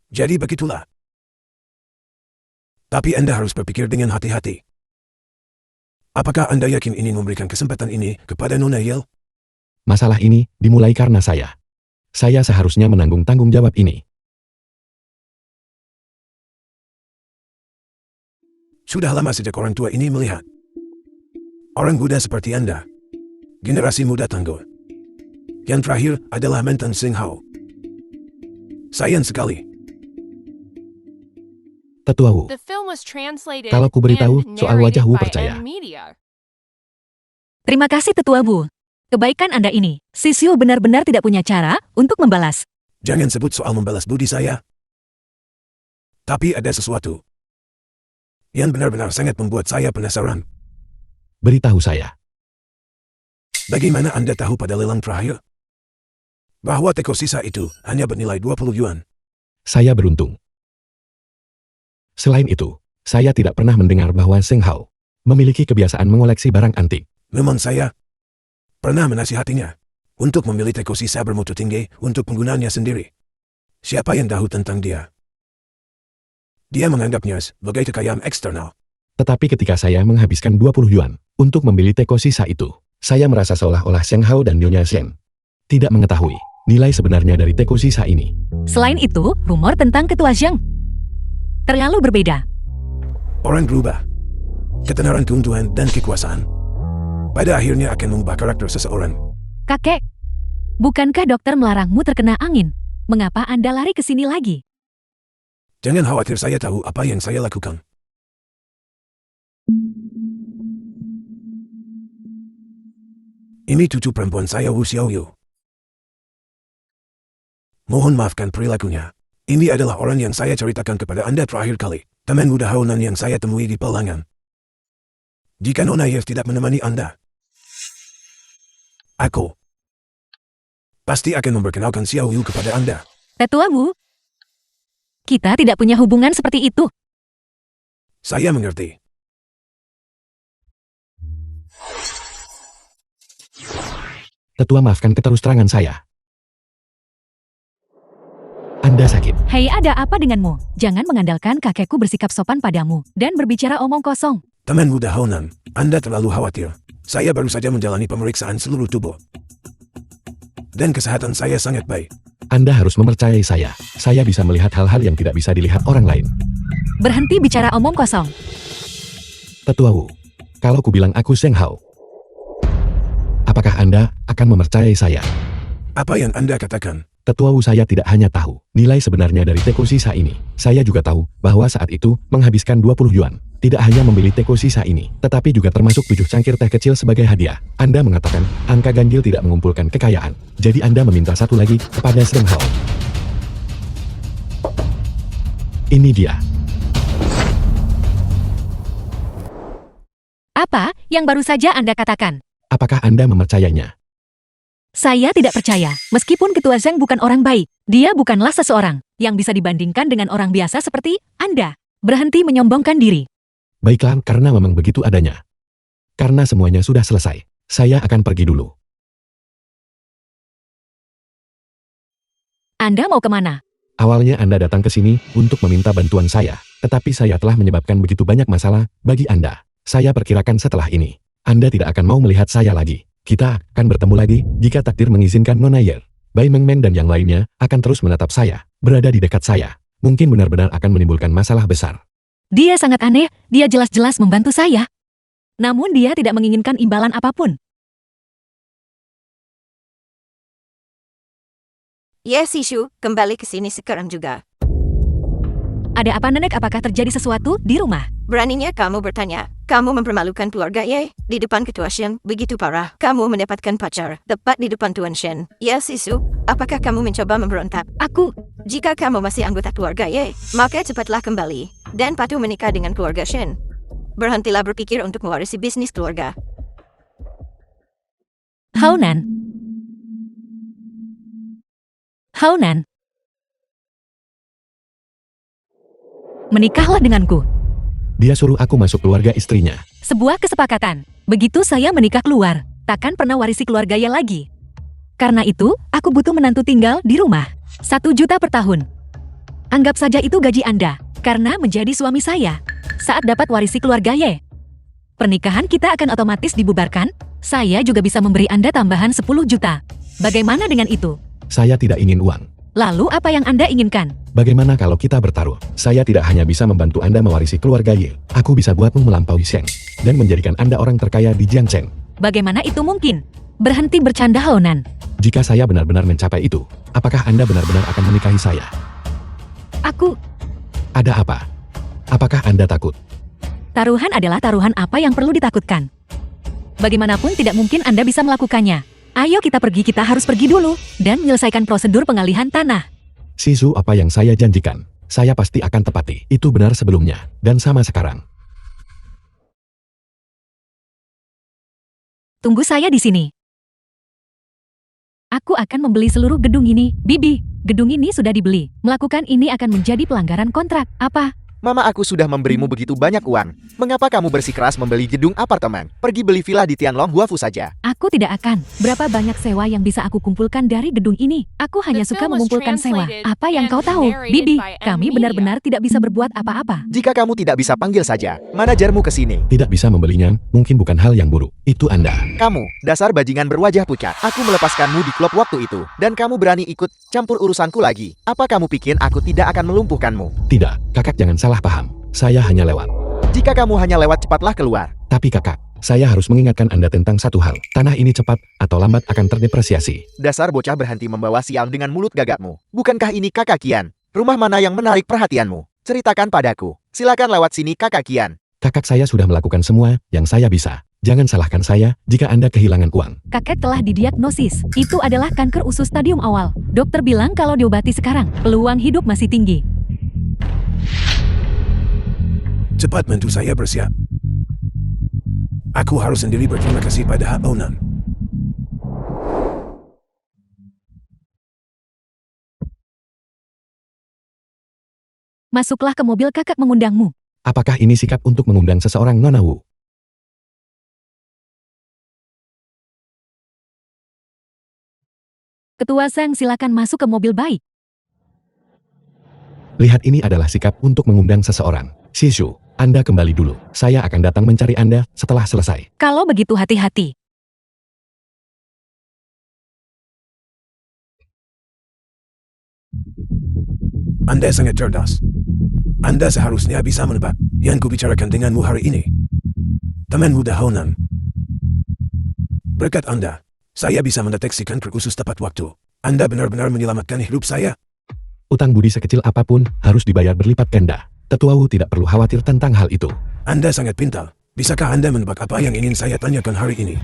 Jadi begitulah. Tapi Anda harus berpikir dengan hati-hati. Apakah Anda yakin ingin memberikan kesempatan ini kepada Nona Yel? Masalah ini dimulai karena saya. Saya seharusnya menanggung tanggung jawab ini. Sudah lama sejak orang tua ini melihat orang muda seperti Anda. Generasi muda tangguh. Yang terakhir adalah mantan Sing Hao. Sayang sekali. Tetua Wu, The film was translated kalau ku beritahu and soal wajah Wu narrated by percaya. M Media. Terima kasih Tetua Wu. Kebaikan Anda ini, Sisiu benar-benar tidak punya cara untuk membalas. Jangan sebut soal membalas budi saya. Tapi ada sesuatu yang benar-benar sangat membuat saya penasaran. Beritahu saya. Bagaimana Anda tahu pada lelang terakhir bahwa teko sisa itu hanya bernilai 20 yuan? Saya beruntung. Selain itu, saya tidak pernah mendengar bahwa Seng Hao memiliki kebiasaan mengoleksi barang antik. Memang saya pernah menasihatinya untuk memilih teko sisa bermutu tinggi untuk penggunaannya sendiri. Siapa yang tahu tentang dia? Dia menganggapnya sebagai kekayaan eksternal. Tetapi ketika saya menghabiskan 20 yuan untuk membeli teko sisa itu, saya merasa seolah-olah Zheng Hao dan Nyonya Shen tidak mengetahui nilai sebenarnya dari teko sisa ini. Selain itu, rumor tentang Ketua Zhang terlalu berbeda. Orang berubah. Ketenaran keuntungan dan kekuasaan. Pada akhirnya akan mengubah karakter seseorang. Kakek, bukankah dokter melarangmu terkena angin? Mengapa Anda lari ke sini lagi? Jangan khawatir, saya tahu apa yang saya lakukan. Ini cucu perempuan saya, Wu Xiaoyu. Mohon maafkan perilakunya. Ini adalah orang yang saya ceritakan kepada Anda terakhir kali. Teman muda Haonan yang saya temui di pelangan. Jika Nona Yev tidak menemani Anda, aku pasti akan memperkenalkan Xiaoyu kepada Anda. Tetua Wu, kita tidak punya hubungan seperti itu. Saya mengerti. Tetua, maafkan keterus-terangan saya. Anda sakit. Hei, ada apa denganmu? Jangan mengandalkan kakekku bersikap sopan padamu dan berbicara omong kosong. Teman muda Haonan, Anda terlalu khawatir. Saya baru saja menjalani pemeriksaan seluruh tubuh. Dan kesehatan saya sangat baik. Anda harus mempercayai saya. Saya bisa melihat hal-hal yang tidak bisa dilihat orang lain. Berhenti bicara omong kosong. Tetua Wu, kalau ku bilang aku Zheng Hao, apakah Anda akan mempercayai saya? Apa yang Anda katakan? Tetua Wu, saya tidak hanya tahu nilai sebenarnya dari teko sisa ini. Saya juga tahu bahwa saat itu menghabiskan 20 yuan. Tidak hanya membeli teko sisa ini, tetapi juga termasuk 7 cangkir teh kecil sebagai hadiah. Anda mengatakan angka ganjil tidak mengumpulkan kekayaan. Jadi Anda meminta satu lagi kepada Zheng Hao. Ini dia. Apa yang baru saja Anda katakan? Apakah Anda mempercayainya? Saya tidak percaya. Meskipun Ketua Zhang bukan orang baik, dia bukanlah seseorang yang bisa dibandingkan dengan orang biasa seperti Anda. Berhenti menyombongkan diri. Baiklah, karena memang begitu adanya. Karena semuanya sudah selesai, saya akan pergi dulu. Anda mau kemana? Awalnya Anda datang ke sini untuk meminta bantuan saya, tetapi saya telah menyebabkan begitu banyak masalah bagi Anda. Saya perkirakan setelah ini, Anda tidak akan mau melihat saya lagi. Kita akan bertemu lagi jika takdir mengizinkan. Nona Yer, Bai Mengmen dan yang lainnya akan terus menatap saya, berada di dekat saya. Mungkin benar-benar akan menimbulkan masalah besar. Dia sangat aneh, dia jelas-jelas membantu saya. Namun dia tidak menginginkan imbalan apapun. Yes, Sishu, kembali ke sini sekarang juga. Ada apa, Nenek? Apakah terjadi sesuatu di rumah? Beraninya kamu bertanya. Kamu mempermalukan keluarga Ye. Di depan Ketua Shen, begitu parah. Kamu mendapatkan pacar, tepat di depan Tuan Shen. Ya, Sisu, apakah kamu mencoba memberontak? Jika kamu masih anggota keluarga Ye, maka cepatlah kembali. Dan patuh menikah dengan keluarga Shen. Berhentilah berpikir untuk mewarisi bisnis keluarga. Haonan. Menikahlah denganku. Dia suruh aku masuk keluarga istrinya. Sebuah kesepakatan. Begitu saya menikah keluar, takkan pernah warisi keluarga ya lagi. Karena itu, aku butuh menantu tinggal di rumah. 1 juta per tahun. Anggap saja itu gaji Anda, karena menjadi suami saya. Saat dapat warisi keluarga Ye, pernikahan kita akan otomatis dibubarkan. Saya juga bisa memberi Anda tambahan 10 juta. Bagaimana dengan itu? Saya tidak ingin uang. Lalu apa yang Anda inginkan? Bagaimana kalau kita bertaruh? Saya tidak hanya bisa membantu Anda mewarisi keluarga Ye. Aku bisa buatmu melampaui Sheng dan menjadikan Anda orang terkaya di Jiangchen. Bagaimana itu mungkin? Berhenti bercanda, Haonan. Jika saya benar-benar mencapai itu, apakah Anda benar-benar akan menikahi saya? Ada apa? Apakah Anda takut? Taruhan adalah taruhan, apa yang perlu ditakutkan? Bagaimanapun tidak mungkin Anda bisa melakukannya. Ayo kita pergi, kita harus pergi dulu dan menyelesaikan prosedur pengalihan tanah. Sisu, apa yang saya janjikan, saya pasti akan tepati. Itu benar sebelumnya, dan sama sekarang. Tunggu saya di sini. Aku akan membeli seluruh gedung ini. Bibi, gedung ini sudah dibeli. Melakukan ini akan menjadi pelanggaran kontrak. Apa? Mama aku sudah memberimu begitu banyak uang. Mengapa kamu bersikeras membeli gedung apartemen? Pergi beli villa di Tianlong Huafu saja. Aku tidak akan. Berapa banyak sewa yang bisa aku kumpulkan dari gedung ini? Aku hanya The suka film was mengumpulkan sewa. translated Apa yang and kau tahu, narrated Bibi? by Kami M. benar-benar tidak bisa berbuat apa-apa. Jika kamu tidak bisa panggil saja manajermu ke sini. Tidak bisa membelinya, mungkin bukan hal yang buruk. Itu Anda. Kamu, dasar bajingan berwajah pucat. Aku melepaskanmu di klub waktu itu, dan kamu berani ikut campur urusanku lagi. Apa kamu pikir aku tidak akan melumpuhkanmu? Tidak, kakak jangan salah paham. Saya hanya lewat. Jika kamu hanya lewat, cepatlah keluar. Tapi kakak, saya harus mengingatkan Anda tentang satu hal. Tanah ini cepat atau lambat akan terdepresiasi. Dasar bocah berhenti membawa sial dengan mulut gagapmu. Bukankah ini kakak Kian? Rumah mana yang menarik perhatianmu? Ceritakan padaku. Silakan lewat sini kakak Kian. Kakak saya sudah melakukan semua yang saya bisa. Jangan salahkan saya jika Anda kehilangan uang. Kakek telah didiagnosis. Itu adalah kanker usus stadium awal. Dokter bilang kalau diobati sekarang, peluang hidup masih tinggi. Cepat mentu saya bersiap. Aku harus sendiri berterima kasih pada Haonan. Masuklah ke mobil, kakak mengundangmu. Apakah ini sikap untuk mengundang seseorang Nona Wu? Ketua Zhang, silakan masuk ke mobil baik. Lihat, ini adalah sikap untuk mengundang seseorang. Shishu, Anda kembali dulu. Saya akan datang mencari Anda setelah selesai. Kalau begitu hati-hati. Anda sangat cerdas. Anda seharusnya bisa menebak yang kubicarakan denganmu hari ini. Teman muda Honan. Berkat Anda, saya bisa mendeteksi kanker usus tepat waktu. Anda benar-benar menyelamatkan hidup saya. Utang budi sekecil apapun harus dibayar berlipat ganda. Tetua Wu tidak perlu khawatir tentang hal itu. Anda sangat pintar. Bisakah Anda menebak apa yang ingin saya tanyakan hari ini?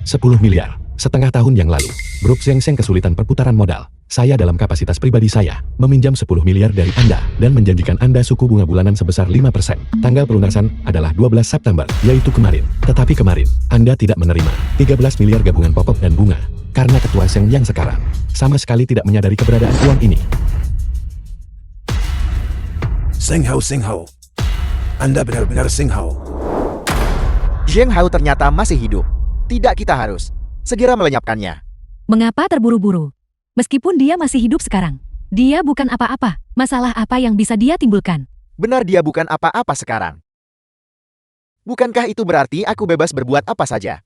10 miliar. Setengah tahun yang lalu, grup Zheng Zheng kesulitan perputaran modal. Saya dalam kapasitas pribadi saya, meminjam 10 miliar dari Anda, dan menjanjikan Anda suku bunga bulanan sebesar 5%. Tanggal pelunasan adalah 12 September, yaitu kemarin. Tetapi kemarin, Anda tidak menerima 13 miliar gabungan pokok dan bunga, karena ketua Zheng yang sekarang, sama sekali tidak menyadari keberadaan uang ini. Seng Hao. Anda benar-benar Seng Hao. Zheng Hao ternyata masih hidup. Tidak, kita harus segera melenyapkannya. Mengapa terburu-buru? Meskipun dia masih hidup sekarang, dia bukan apa-apa. Masalah apa yang bisa dia timbulkan? Benar, dia bukan apa-apa sekarang. Bukankah itu berarti aku bebas berbuat apa saja?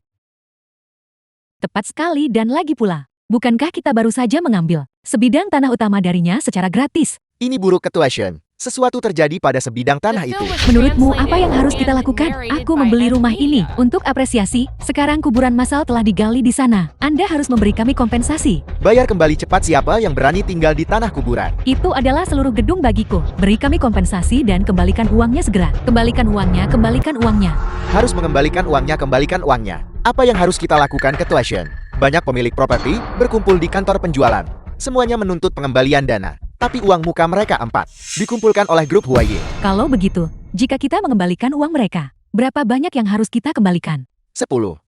Tepat sekali, dan lagi pula. Bukankah kita baru saja mengambil sebidang tanah utama darinya secara gratis? Ini buruk, Ketua Shen. Sesuatu terjadi pada sebidang tanah itu. Menurutmu apa yang harus kita lakukan? Aku membeli rumah ini untuk apresiasi. Sekarang kuburan massal telah digali di sana. Anda harus memberi kami kompensasi. Bayar kembali cepat. Siapa yang berani tinggal di tanah kuburan? Itu adalah seluruh gedung bagiku. Beri kami kompensasi dan kembalikan uangnya segera. Kembalikan uangnya, kembalikan uangnya. Harus mengembalikan uangnya, kembalikan uangnya. Apa yang harus kita lakukan, Ketua Shen? Banyak pemilik properti berkumpul di kantor penjualan. Semuanya menuntut pengembalian dana. Tapi uang muka mereka 4 dikumpulkan oleh grup Huaye. Kalau begitu, jika kita mengembalikan uang mereka, berapa banyak yang harus kita kembalikan? 10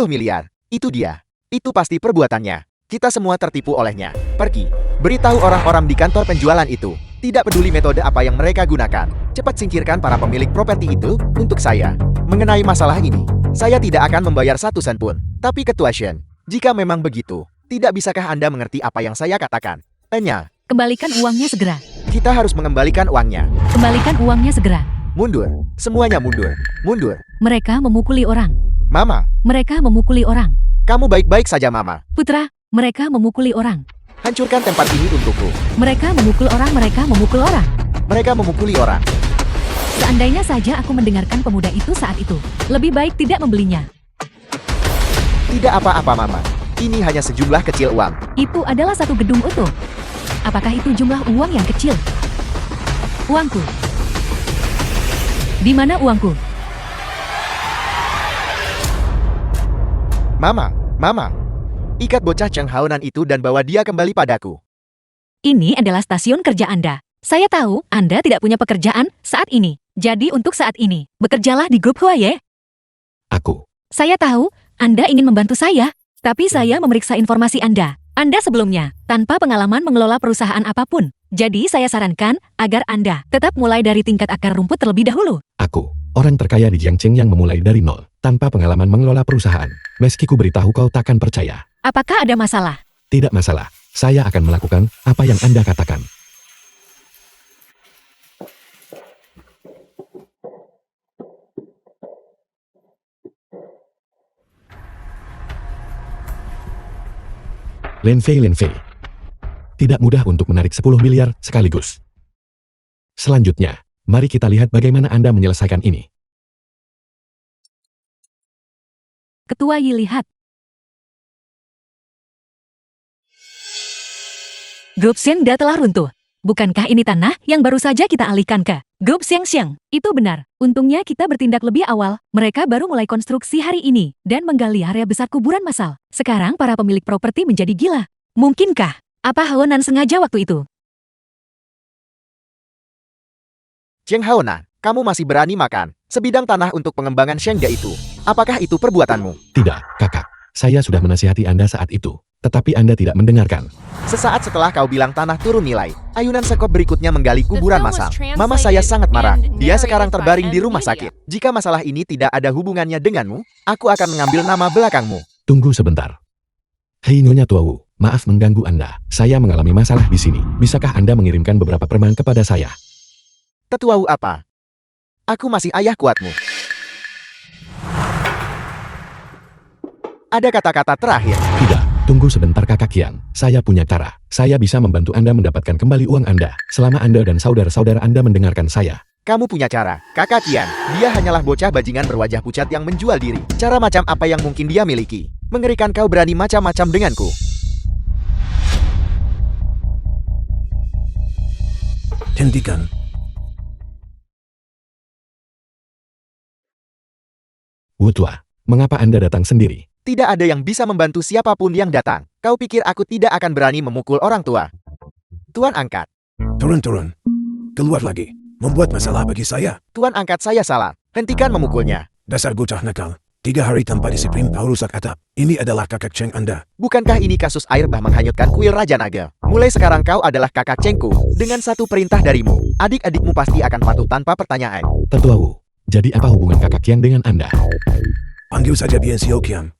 miliar. Itu dia. Itu pasti perbuatannya. Kita semua tertipu olehnya. Pergi. Beritahu orang-orang di kantor penjualan itu. Tidak peduli metode apa yang mereka gunakan. Cepat singkirkan para pemilik properti itu untuk saya. Mengenai masalah ini, saya tidak akan membayar 1 sen pun. Tapi Ketua Shen, jika memang begitu, tidak bisakah Anda mengerti apa yang saya katakan? Hanya Kembalikan uangnya segera. kita harus mengembalikan uangnya. Kembalikan uangnya segera. Mundur. Semuanya mundur. Mundur. Mereka memukuli orang. Mama, Mereka memukuli orang. kamu baik-baik saja, Mama. Putra, mereka memukuli orang. Hancurkan tempat ini untukku. Mereka memukul orang, mereka memukul orang. Mereka memukuli orang. Seandainya saja aku mendengarkan pemuda itu saat itu, lebih baik tidak membelinya. Tidak apa-apa, Mama. Ini hanya sejumlah kecil uang. Itu adalah satu gedung utuh. Apakah itu jumlah uang yang kecil? Uangku. Di mana uangku? Mama. Ikat bocah Cheng Haonan itu dan bawa dia kembali padaku. Ini adalah stasiun kerja Anda. Saya tahu Anda tidak punya pekerjaan saat ini. Jadi untuk saat ini, bekerjalah di grup Huaye. Aku. Saya tahu Anda ingin membantu saya, tapi saya memeriksa informasi Anda. Anda sebelumnya tanpa pengalaman mengelola perusahaan apapun. Jadi saya sarankan agar Anda tetap mulai dari tingkat akar rumput terlebih dahulu. Aku, orang terkaya di Jiangqing yang memulai dari nol, tanpa pengalaman mengelola perusahaan. Meski ku beritahu kau takkan percaya. Apakah ada masalah? Tidak masalah, saya akan melakukan apa yang Anda katakan. Len Fei. Tidak mudah untuk menarik 10 miliar sekaligus. Selanjutnya, mari kita lihat bagaimana Anda menyelesaikan ini. Ketua Yi lihat. Grup Xiangda telah runtuh. Bukankah ini tanah yang baru saja kita alihkan ke Grup Xiangxiang? Itu benar. Untungnya kita bertindak lebih awal. Mereka baru mulai konstruksi hari ini dan menggali area besar kuburan massal. Sekarang para pemilik properti menjadi gila. Mungkinkah? Apa Haonan sengaja waktu itu? Cheng Haonan, kamu masih berani makan sebidang tanah untuk pengembangan Shengda itu. Apakah itu perbuatanmu? Tidak, kakak. Saya sudah menasihati Anda saat itu, tetapi Anda tidak mendengarkan. Sesaat setelah kau bilang tanah turun nilai, ayunan sekop berikutnya menggali kuburan massal. Mama saya sangat marah. Dia sekarang terbaring di rumah sakit. Jika masalah ini tidak ada hubungannya denganmu, aku akan mengambil nama belakangmu. Tunggu sebentar. Hei Nyonya Tuawu, maaf mengganggu Anda. Saya mengalami masalah di sini. Bisakah Anda mengirimkan beberapa permen kepada saya? Tetuawu apa? Aku masih ayah kuatmu. Ada kata-kata terakhir. Tidak, tunggu sebentar kakak Kian. Saya punya cara. Saya bisa membantu Anda mendapatkan kembali uang Anda, selama Anda dan saudara-saudara Anda mendengarkan saya. Kamu punya cara, kakak Kian. Dia hanyalah bocah bajingan berwajah pucat yang menjual diri. Cara macam apa yang mungkin dia miliki? Mengerikan kau berani macam-macam denganku. Hentikan. Wutua, mengapa Anda datang sendiri? Tidak ada yang bisa membantu siapapun yang datang. Kau pikir aku tidak akan berani memukul orang tua? Tuan angkat. Turun. Keluar lagi. Membuat masalah bagi saya. Tuan angkat saya salah. Hentikan memukulnya. Dasar bocah nakal. 3 hari tanpa disiplin tahu rusak atap. Ini adalah kakak Cheng Anda. Bukankah ini kasus air bah menghanyutkan kuil Raja Naga? Mulai sekarang kau adalah kakak Chengku. Dengan satu perintah darimu, adik-adikmu pasti akan patuh tanpa pertanyaan. Tetuawu, jadi apa hubungan kakak Kian dengan Anda? Panggil saja Bian Xiao Qian.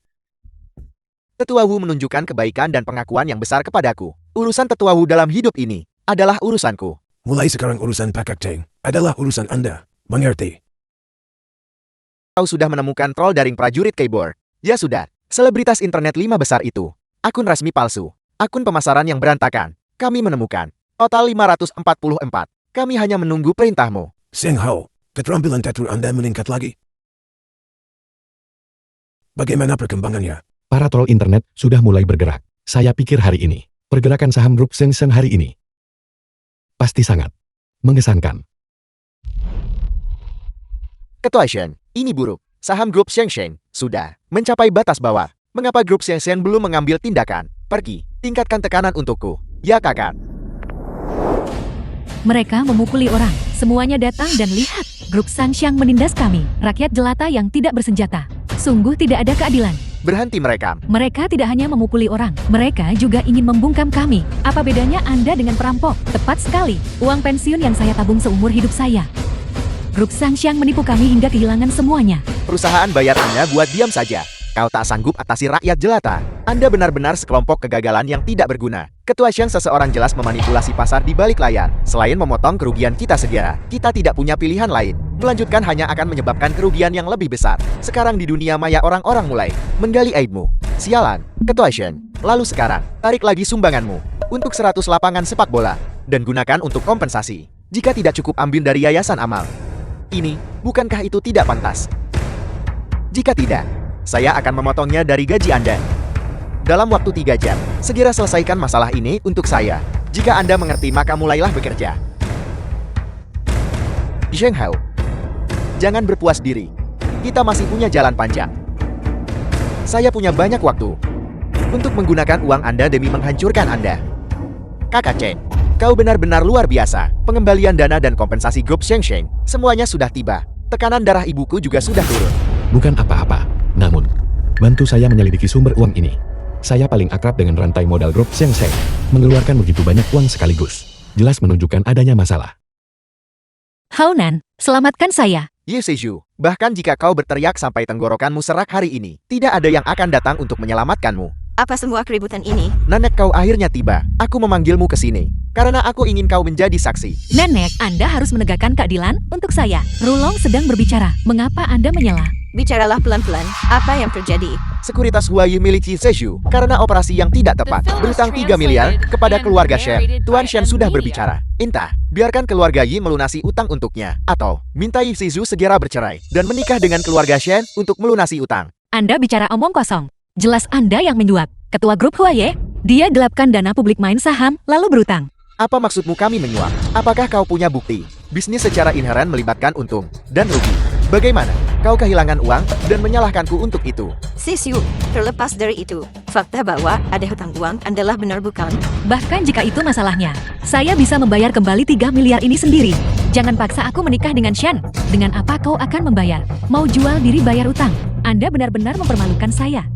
Tetuawu menunjukkan kebaikan dan pengakuan yang besar kepadaku. Urusan Tetuawu dalam hidup ini adalah urusanku. Mulai sekarang urusan kakak Cheng adalah urusan Anda. Mengerti? Kau sudah menemukan troll daring prajurit keyboard. Ya sudah, selebritas internet 5 besar itu. Akun resmi palsu. Akun pemasaran yang berantakan. Kami menemukan. Total 544. Kami hanya menunggu perintahmu. Seng Hao, keterampilan tattoo Anda meningkat lagi. Bagaimana perkembangannya? Para troll internet sudah mulai bergerak. Saya pikir hari ini, pergerakan saham grup Sheng hari ini pasti sangat mengesankan. Ketua Shen, ini buruk. Saham grup Sheng sudah mencapai batas bawah. Mengapa grup Sheng belum mengambil tindakan? Pergi, tingkatkan tekanan untukku. Ya kakak. Mereka memukuli orang. Semuanya datang dan lihat. Grup Shangxiang menindas kami, rakyat jelata yang tidak bersenjata. Sungguh tidak ada keadilan. Berhenti mereka. Mereka tidak hanya memukuli orang, mereka juga ingin membungkam kami. Apa bedanya Anda dengan perampok? Tepat sekali, uang pensiun yang saya tabung seumur hidup saya. Grup Shangxiang menipu kami hingga kehilangan semuanya. Perusahaan bayar Anda buat diam saja. Kau tak sanggup atasi rakyat jelata. Anda benar-benar sekelompok kegagalan yang tidak berguna. Ketua Sheng seseorang jelas memanipulasi pasar di balik layar. Selain memotong kerugian kita segera, kita tidak punya pilihan lain. Melanjutkan hanya akan menyebabkan kerugian yang lebih besar. Sekarang di dunia maya orang-orang mulai menggali aibmu. Sialan, Ketua Sheng. Lalu sekarang, tarik lagi sumbanganmu untuk 100 lapangan sepak bola dan gunakan untuk kompensasi. Jika tidak cukup, ambil dari yayasan amal. Ini, bukankah itu tidak pantas? Jika tidak, saya akan memotongnya dari gaji Anda. Dalam waktu 3 jam, segera selesaikan masalah ini untuk saya. Jika Anda mengerti, maka mulailah bekerja. Zheng Hao, jangan berpuas diri. Kita masih punya jalan panjang. Saya punya banyak waktu untuk menggunakan uang Anda demi menghancurkan Anda. Kakak Cheng, kau benar-benar luar biasa. Pengembalian dana dan kompensasi grup Sheng semuanya sudah tiba. Tekanan darah ibuku juga sudah turun. Bukan apa-apa, namun bantu saya menyelidiki sumber uang ini. Saya paling akrab dengan rantai modal grup Sheng Sheng. Mengeluarkan begitu banyak uang sekaligus. Jelas menunjukkan adanya masalah. Haonan, selamatkan saya. Ye Seju, bahkan jika kau berteriak sampai tenggorokanmu serak hari ini, tidak ada yang akan datang untuk menyelamatkanmu. Apa semua keributan ini? Nenek kau akhirnya tiba. Aku memanggilmu ke sini karena aku ingin kau menjadi saksi. Nenek, Anda harus menegakkan keadilan untuk saya. Rulong sedang berbicara. Mengapa Anda menyela? Bicaralah pelan-pelan. Apa yang terjadi? Sekuritas Huayi milik Ye Seju karena operasi yang tidak tepat berutang 3 miliar kepada keluarga Shen. Tuan Shen sudah berbicara. Entah, biarkan keluarga Yi melunasi utang untuknya, atau minta Ye Seju segera bercerai dan menikah dengan keluarga Shen untuk melunasi utang. Anda bicara omong kosong. Jelas Anda yang menyuap. Ketua grup Huaye, dia gelapkan dana publik main saham, lalu berutang. Apa maksudmu kami menyuap? Apakah kau punya bukti? Bisnis secara inheren melibatkan untung dan rugi. Bagaimana? Kau kehilangan uang dan menyalahkanku untuk itu. Sisyu, terlepas dari itu, fakta bahwa ada hutang uang adalah benar bukan? Bahkan jika itu masalahnya, saya bisa membayar kembali 3 miliar ini sendiri. Jangan paksa aku menikah dengan Shen. Dengan apa kau akan membayar? Mau jual diri bayar utang? Anda benar-benar mempermalukan saya.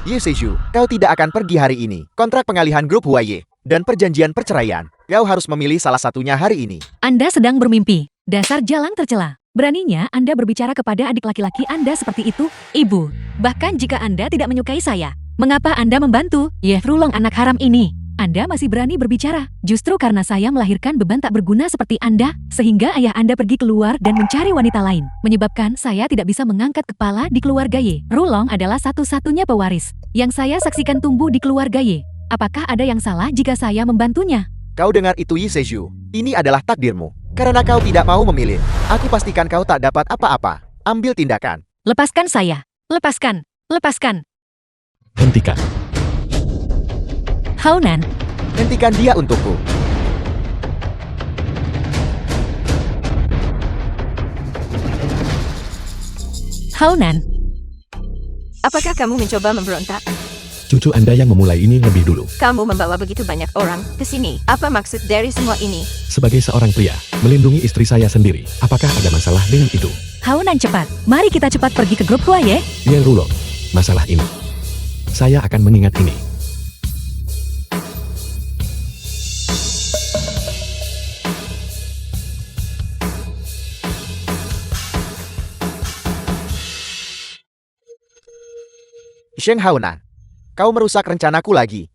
Ye Seju, kau tidak akan pergi hari ini. Kontrak pengalihan grup Huaye dan perjanjian perceraian. Kau harus memilih salah satunya hari ini. Anda sedang bermimpi. Dasar jalang tercela. Beraninya Anda berbicara kepada adik laki-laki Anda seperti itu, Ibu. Bahkan jika Anda tidak menyukai saya, mengapa Anda membantu Ye Rulong anak haram ini? Anda masih berani berbicara. Justru karena saya melahirkan beban tak berguna seperti Anda, sehingga ayah Anda pergi keluar dan mencari wanita lain, menyebabkan saya tidak bisa mengangkat kepala di keluarga Ye. Rulong adalah satu-satunya pewaris yang saya saksikan tumbuh di keluarga Ye. Apakah ada yang salah jika saya membantunya? Kau dengar itu Ye Seju? Ini adalah takdirmu. Karena kau tidak mau memilih, aku pastikan kau tak dapat apa-apa. Ambil tindakan. Lepaskan saya. Lepaskan. Lepaskan. Hentikan. Haonan, Hentikan dia untukku. Haonan. Apakah kamu mencoba memberontak? Cucu Anda yang memulai ini lebih dulu. Kamu membawa begitu banyak orang ke sini. Apa maksud dari semua ini? Sebagai seorang pria, melindungi istri saya sendiri. Apakah ada masalah dengan itu? Haonan cepat. Mari kita cepat pergi ke grup Huaye. Ye Rulong, masalah ini. Saya akan mengingat ini. Sheng Haonan, kau merusak rencanaku lagi.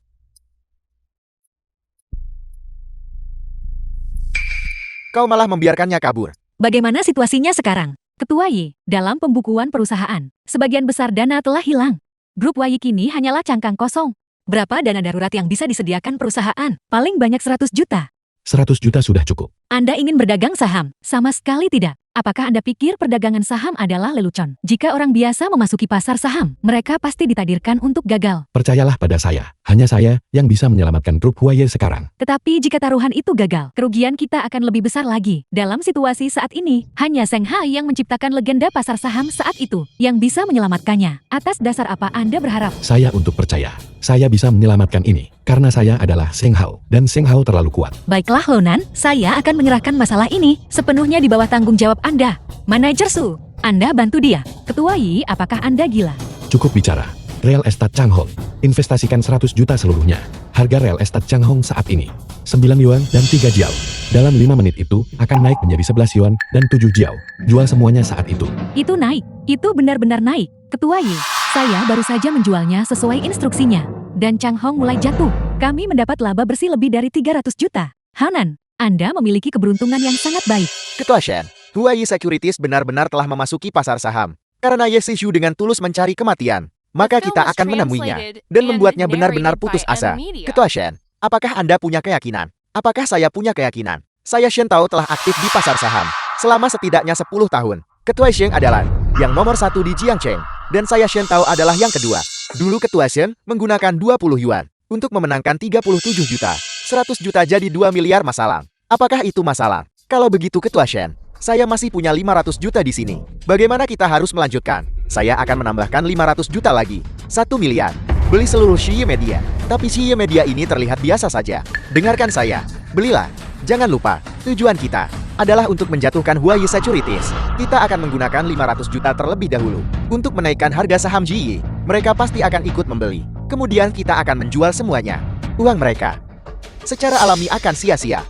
Kau malah membiarkannya kabur. Bagaimana situasinya sekarang? Ketua Yi, dalam pembukuan perusahaan, sebagian besar dana telah hilang. Grup Huayi kini hanyalah cangkang kosong. Berapa dana darurat yang bisa disediakan perusahaan? Paling banyak 100 juta. 100 juta sudah cukup. Anda ingin berdagang saham? Sama sekali tidak. Apakah Anda pikir perdagangan saham adalah lelucon? Jika orang biasa memasuki pasar saham, mereka pasti ditakdirkan untuk gagal. Percayalah pada saya. Hanya saya yang bisa menyelamatkan grup Huaye sekarang. Tetapi jika taruhan itu gagal, kerugian kita akan lebih besar lagi. Dalam situasi saat ini, hanya Seng Hai yang menciptakan legenda pasar saham saat itu, yang bisa menyelamatkannya. Atas dasar apa Anda berharap? Saya untuk percaya. Saya bisa menyelamatkan ini. Karena saya adalah Sheng Hao. Dan Sheng Hao terlalu kuat. Baiklah Haonan, saya akan menyerahkan masalah ini sepenuhnya di bawah tanggung jawab Anda. Manajer Su, Anda bantu dia. Ketua Yi, apakah Anda gila? Cukup bicara. Real Estate Changhong. Investasikan 100 juta seluruhnya. Harga Real Estate Changhong saat ini 9 yuan dan 3 jiao. Dalam 5 menit itu akan naik menjadi 11 yuan dan 7 jiao. Jual semuanya saat itu. Itu naik. Itu benar-benar naik. Ketua Yi, saya baru saja menjualnya sesuai instruksinya. Dan Changhong mulai jatuh. Kami mendapat laba bersih lebih dari 300 juta. Haonan, Anda memiliki keberuntungan yang sangat baik. Ketua Shen, Huayi Securities benar-benar telah memasuki pasar saham. Karena Ye Seju dengan tulus mencari kematian, maka kita akan menemuinya dan membuatnya benar-benar putus asa. Ketua Shen, apakah Anda punya keyakinan? Apakah saya punya keyakinan? Saya Shen Tao telah aktif di pasar saham selama setidaknya 10 tahun. Ketua Shen adalah yang nomor 1 di Jiangcheng, dan saya Shen Tao adalah yang kedua. Dulu Ketua Shen menggunakan 20 yuan untuk memenangkan 37 juta. 100 juta jadi 2 miliar masalah. Apakah itu masalah? Kalau begitu Ketua Shen, saya masih punya 500 juta di sini. Bagaimana kita harus melanjutkan? Saya akan menambahkan 500 juta lagi. 1 miliar. Beli seluruh Shiye Media. Tapi Shiye Media ini terlihat biasa saja. Dengarkan saya. Belilah. Jangan lupa, tujuan kita adalah untuk menjatuhkan Huayi Securities. Kita akan menggunakan 500 juta terlebih dahulu untuk menaikkan harga saham Jiyi. Mereka pasti akan ikut membeli. Kemudian kita akan menjual semuanya. Uang mereka secara alami akan sia-sia.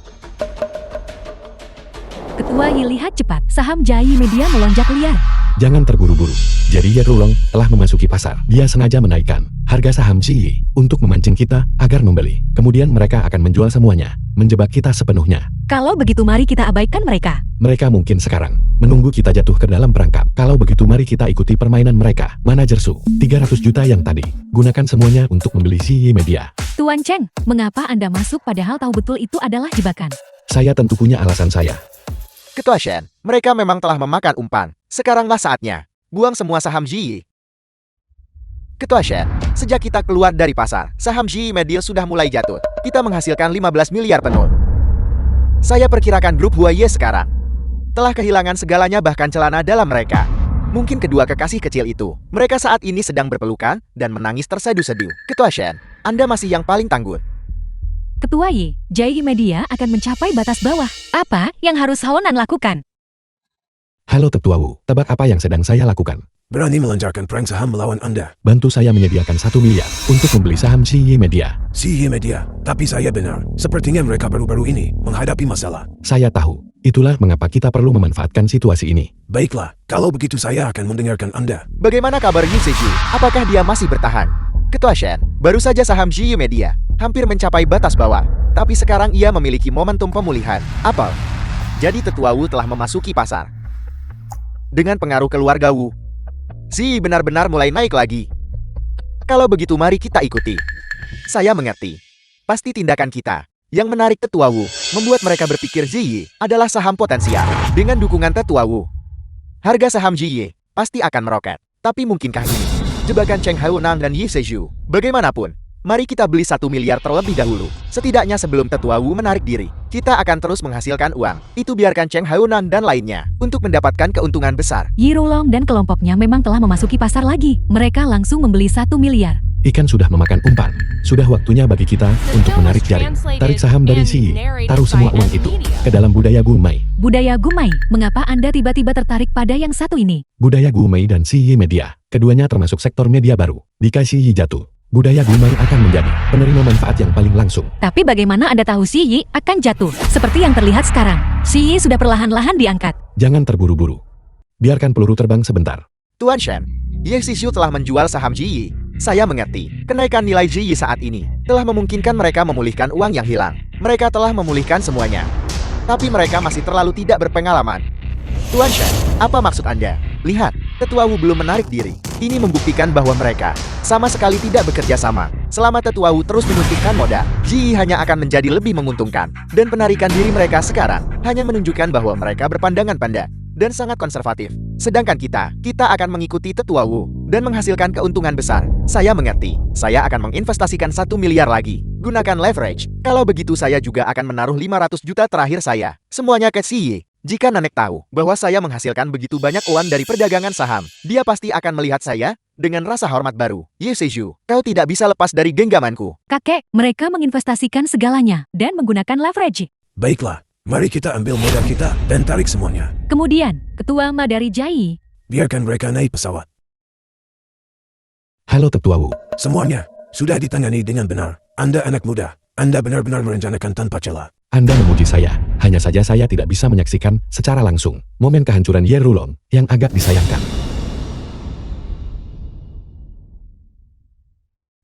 Ketua Yi lihat cepat, saham Jiyi Media melonjak liar. Jangan terburu-buru. Jadi Ye Rulong telah memasuki pasar. Dia sengaja menaikkan harga saham Jiyi untuk memancing kita agar membeli. Kemudian mereka akan menjual semuanya, menjebak kita sepenuhnya. Kalau begitu mari kita abaikan mereka. Mereka mungkin sekarang menunggu kita jatuh ke dalam perangkap. Kalau begitu mari kita ikuti permainan mereka. Manajer Su, 300 juta yang tadi. Gunakan semuanya untuk membeli Jiyi Media. Tuan Cheng, mengapa Anda masuk padahal tahu betul itu adalah jebakan? Saya tentu punya alasan saya. Ketua Shen, mereka memang telah memakan umpan. Sekaranglah saatnya. Buang semua saham Jiyi. Ketua Shen, sejak kita keluar dari pasar, saham Jiyi Media sudah mulai jatuh. Kita menghasilkan 15 miliar penuh. Saya perkirakan grup Huayi sekarang telah kehilangan segalanya, bahkan celana dalam mereka. Mungkin kedua kekasih kecil itu, mereka saat ini sedang berpelukan dan menangis terseduh-seduh. Ketua Shen, Anda masih yang paling tangguh. Ketua Yi, Jiyi Media akan mencapai batas bawah. Apa yang harus Haonan lakukan? Halo Tetua Wu, tebak apa yang sedang saya lakukan? Berani melancarkan perang saham melawan Anda. Bantu saya menyediakan 1 miliar untuk membeli saham Jiyi Media. Jiyi Media, tapi saya benar. Sepertinya mereka baru-baru ini menghadapi masalah. Saya tahu. Itulah mengapa kita perlu memanfaatkan situasi ini. Baiklah, kalau begitu saya akan mendengarkan Anda. Bagaimana kabar Yu Seju? Apakah dia masih bertahan? Ketua Shen, baru saja saham Jiyi Media hampir mencapai batas bawah. Tapi sekarang ia memiliki momentum pemulihan. Apel. Jadi Tetua Wu telah memasuki pasar. Dengan pengaruh keluarga Wu, Ziyi benar-benar mulai naik lagi. Kalau begitu mari kita ikuti. Saya mengerti. Pasti tindakan kita yang menarik Tetua Wu membuat mereka berpikir Ziyi adalah saham potensial. Dengan dukungan Tetua Wu, harga saham Ziyi pasti akan meroket. Tapi mungkinkah ini jebakan Cheng Haonan dan Yi Seju? Bagaimanapun, mari kita beli 1 miliar terlebih dahulu. Setidaknya sebelum Tetua Wu menarik diri, kita akan terus menghasilkan uang. Itu biarkan Cheng Haonan dan lainnya untuk mendapatkan keuntungan besar. Yi Rulong dan kelompoknya memang telah memasuki pasar lagi. Mereka langsung membeli 1 miliar. Ikan sudah memakan umpan. Sudah waktunya bagi kita untuk menarik jaring. Tarik saham dari Ziyi. Taruh semua uang itu ke dalam budaya Gumei. Budaya Gumei, mengapa Anda tiba-tiba tertarik pada yang satu ini? Budaya Gumei dan Ziyi Media, keduanya termasuk sektor media baru. Jika Ziyi jatuh, budaya Gumei akan menjadi penerima manfaat yang paling langsung. Tapi bagaimana Anda tahu Ziyi akan jatuh? Seperti yang terlihat sekarang, Ziyi sudah perlahan-lahan diangkat. Jangan terburu-buru. Biarkan peluru terbang sebentar. Tuan Shen, Ye Sishu telah menjual saham Jiyi. Saya mengerti. Kenaikan nilai Jiyi saat ini telah memungkinkan mereka memulihkan uang yang hilang. Mereka telah memulihkan semuanya. Tapi mereka masih terlalu tidak berpengalaman. Tuan Shen, apa maksud Anda? Lihat, Tetua Wu belum menarik diri. Ini membuktikan bahwa mereka sama sekali tidak bekerja sama. Selama Tetua Wu terus menyuntikkan modal, Jiyi hanya akan menjadi lebih menguntungkan. Dan penarikan diri mereka sekarang hanya menunjukkan bahwa mereka berpandangan pendek dan sangat konservatif. Sedangkan kita akan mengikuti Tetua Wu dan menghasilkan keuntungan besar. Saya mengerti. Saya akan menginvestasikan 1 miliar lagi. Gunakan leverage. Kalau begitu saya juga akan menaruh 500 juta terakhir saya. Semuanya ke Ziyi. Jika Nanek tahu bahwa saya menghasilkan begitu banyak uang dari perdagangan saham, dia pasti akan melihat saya dengan rasa hormat baru. Ye Seju, kau tidak bisa lepas dari genggamanku. Kakek, mereka menginvestasikan segalanya dan menggunakan leverage. Baiklah, mari kita ambil modal kita dan tarik semuanya. Kemudian, Ketua Ma dari Jiyi. Biarkan mereka naik pesawat. Halo Tetua Wu. Semuanya sudah ditangani dengan benar. Anda anak muda. Anda benar-benar merencanakan tanpa celah. Anda memuji saya. Hanya saja saya tidak bisa menyaksikan secara langsung momen kehancuran Ye Rulong yang agak disayangkan.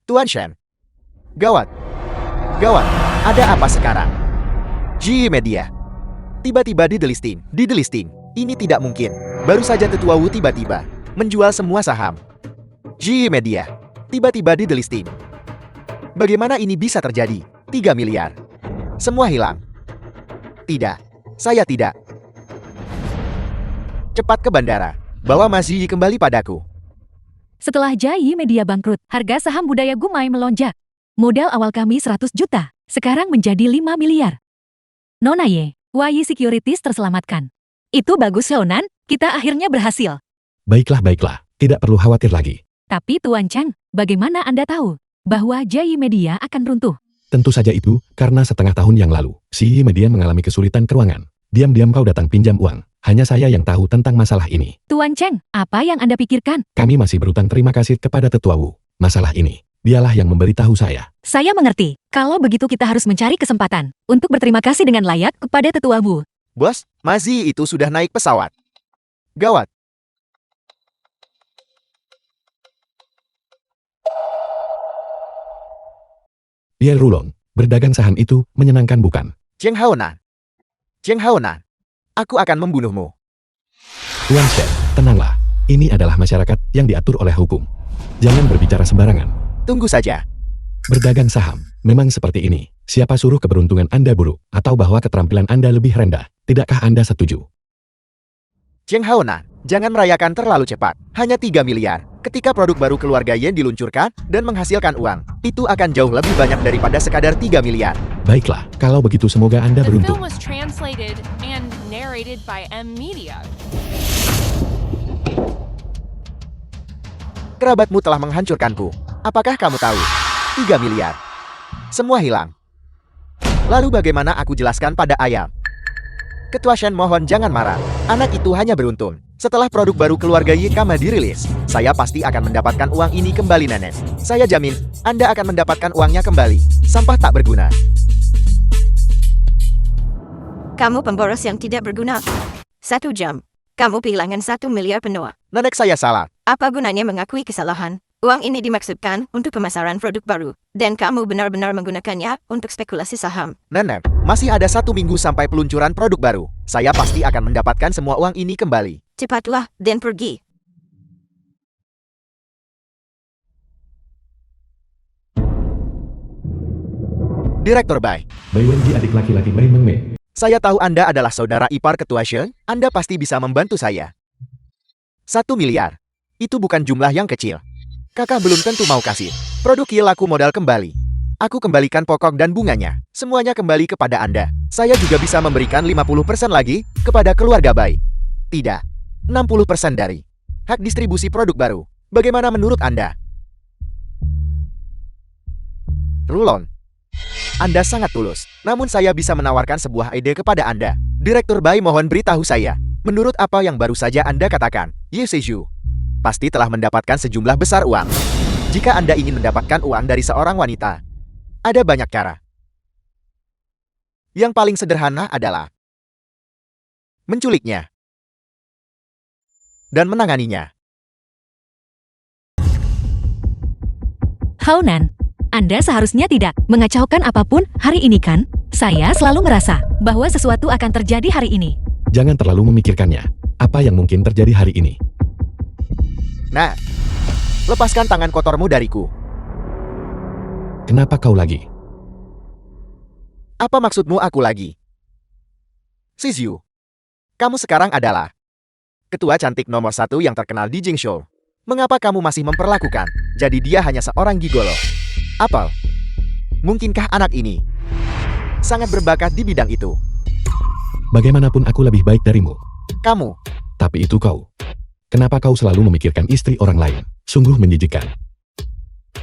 Tuan Shen. Gawat. Gawat. Ada apa sekarang? Jiyi Media tiba-tiba didelisting. Ini tidak mungkin. Baru saja Tetua Wu tiba-tiba menjual semua saham. Jiyi Media tiba-tiba didelisting. Bagaimana ini bisa terjadi? 3 miliar. Semua hilang. Tidak. Saya tidak. Cepat ke bandara. Bawa Mas Ziyi kembali padaku. Setelah Jiyi Media bangkrut, harga saham budaya Gumei melonjak. Modal awal kami 100 juta, sekarang menjadi 5 miliar. Nona Ye, Huayi Securities terselamatkan. Itu bagus Haonan, kita akhirnya berhasil. Baiklah. Tidak perlu khawatir lagi. Tapi Tuan Cheng, bagaimana Anda tahu bahwa Jiyi Media akan runtuh? Tentu saja itu karena setengah tahun yang lalu, Ziyi Media mengalami kesulitan keuangan. Diam-diam kau datang pinjam uang. Hanya saya yang tahu tentang masalah ini. Tuan Cheng, apa yang Anda pikirkan? Kami masih berutang terima kasih kepada Tetua Wu. Masalah ini, dialah yang memberitahu saya. Saya mengerti. Kalau begitu kita harus mencari kesempatan untuk berterima kasih dengan layak kepada Tetua Wu. Bos, Mazi itu sudah naik pesawat. Gawat. Ye Rulong, berdagang saham itu menyenangkan bukan? Cheng Haonan. Cheng Haonan. Aku akan membunuhmu. Tuan Shen, tenanglah. Ini adalah masyarakat yang diatur oleh hukum. Jangan berbicara sembarangan. Tunggu saja. Berdagang saham, memang seperti ini. Siapa suruh keberuntungan Anda buruk, atau bahwa keterampilan Anda lebih rendah? Tidakkah Anda setuju? Cheng Haonan, jangan merayakan terlalu cepat. Hanya 3 miliar. Ketika produk baru keluarga Yen diluncurkan dan menghasilkan uang, itu akan jauh lebih banyak daripada sekadar 3 miliar. Baiklah, kalau begitu semoga Anda The beruntung. film was translated and narrated by M Media. Kerabatmu telah menghancurkanku. Apakah kamu tahu? 3 miliar. Semua hilang. Lalu bagaimana aku jelaskan pada ayam? Ketua Shen mohon jangan marah. Anak itu hanya beruntung. Setelah produk baru keluarga Yikama dirilis, saya pasti akan mendapatkan uang ini kembali nenek. Saya jamin, Anda akan mendapatkan uangnya kembali. Sampah tak berguna. Kamu pemboros yang tidak berguna. 1 jam. Kamu kehilangan 1 miliar penuh. Nenek saya salah. Apa gunanya mengakui kesalahan? Uang ini dimaksudkan untuk pemasaran produk baru. Dan kamu benar-benar menggunakannya untuk spekulasi saham. Nenek, masih ada 1 minggu sampai peluncuran produk baru. Saya pasti akan mendapatkan semua uang ini kembali. Cepatlah, dan pergi. Direktur Bai, Bai Wenji adik laki-laki Bai Mengme. saya tahu Anda adalah saudara ipar Ketua Shen. Anda pasti bisa membantu saya. 1 miliar. Itu bukan jumlah yang kecil. Kakak belum tentu mau kasih. Produk Yi laku modal kembali. Aku kembalikan pokok dan bunganya. Semuanya kembali kepada Anda. Saya juga bisa memberikan 50% lagi kepada keluarga Bai. Tidak. 60% dari hak distribusi produk baru. Bagaimana menurut Anda? Rulon, Anda sangat tulus. Namun saya bisa menawarkan sebuah ide kepada Anda. Direktur Bai mohon beritahu saya. Menurut apa yang baru saja Anda katakan, Ye Seju pasti telah mendapatkan sejumlah besar uang. Jika Anda ingin mendapatkan uang dari seorang wanita, ada banyak cara. Yang paling sederhana adalah menculiknya dan menanganinya. Haonan, Anda seharusnya tidak mengacaukan apapun hari ini kan? Saya selalu merasa bahwa sesuatu akan terjadi hari ini. Jangan terlalu memikirkannya. Apa yang mungkin terjadi hari ini? Nah, lepaskan tangan kotormu dariku. Kenapa kau lagi? Apa maksudmu aku lagi? Sizhu, kamu sekarang adalah ketua cantik nomor 1 yang terkenal di Jingzhou. Mengapa kamu masih memperlakukan jadi dia hanya seorang gigolo? Apel, mungkinkah anak ini sangat berbakat di bidang itu? Bagaimanapun aku lebih baik darimu. Kamu, Tapi itu kau. Kenapa kau selalu memikirkan istri orang lain? Sungguh menjijikkan.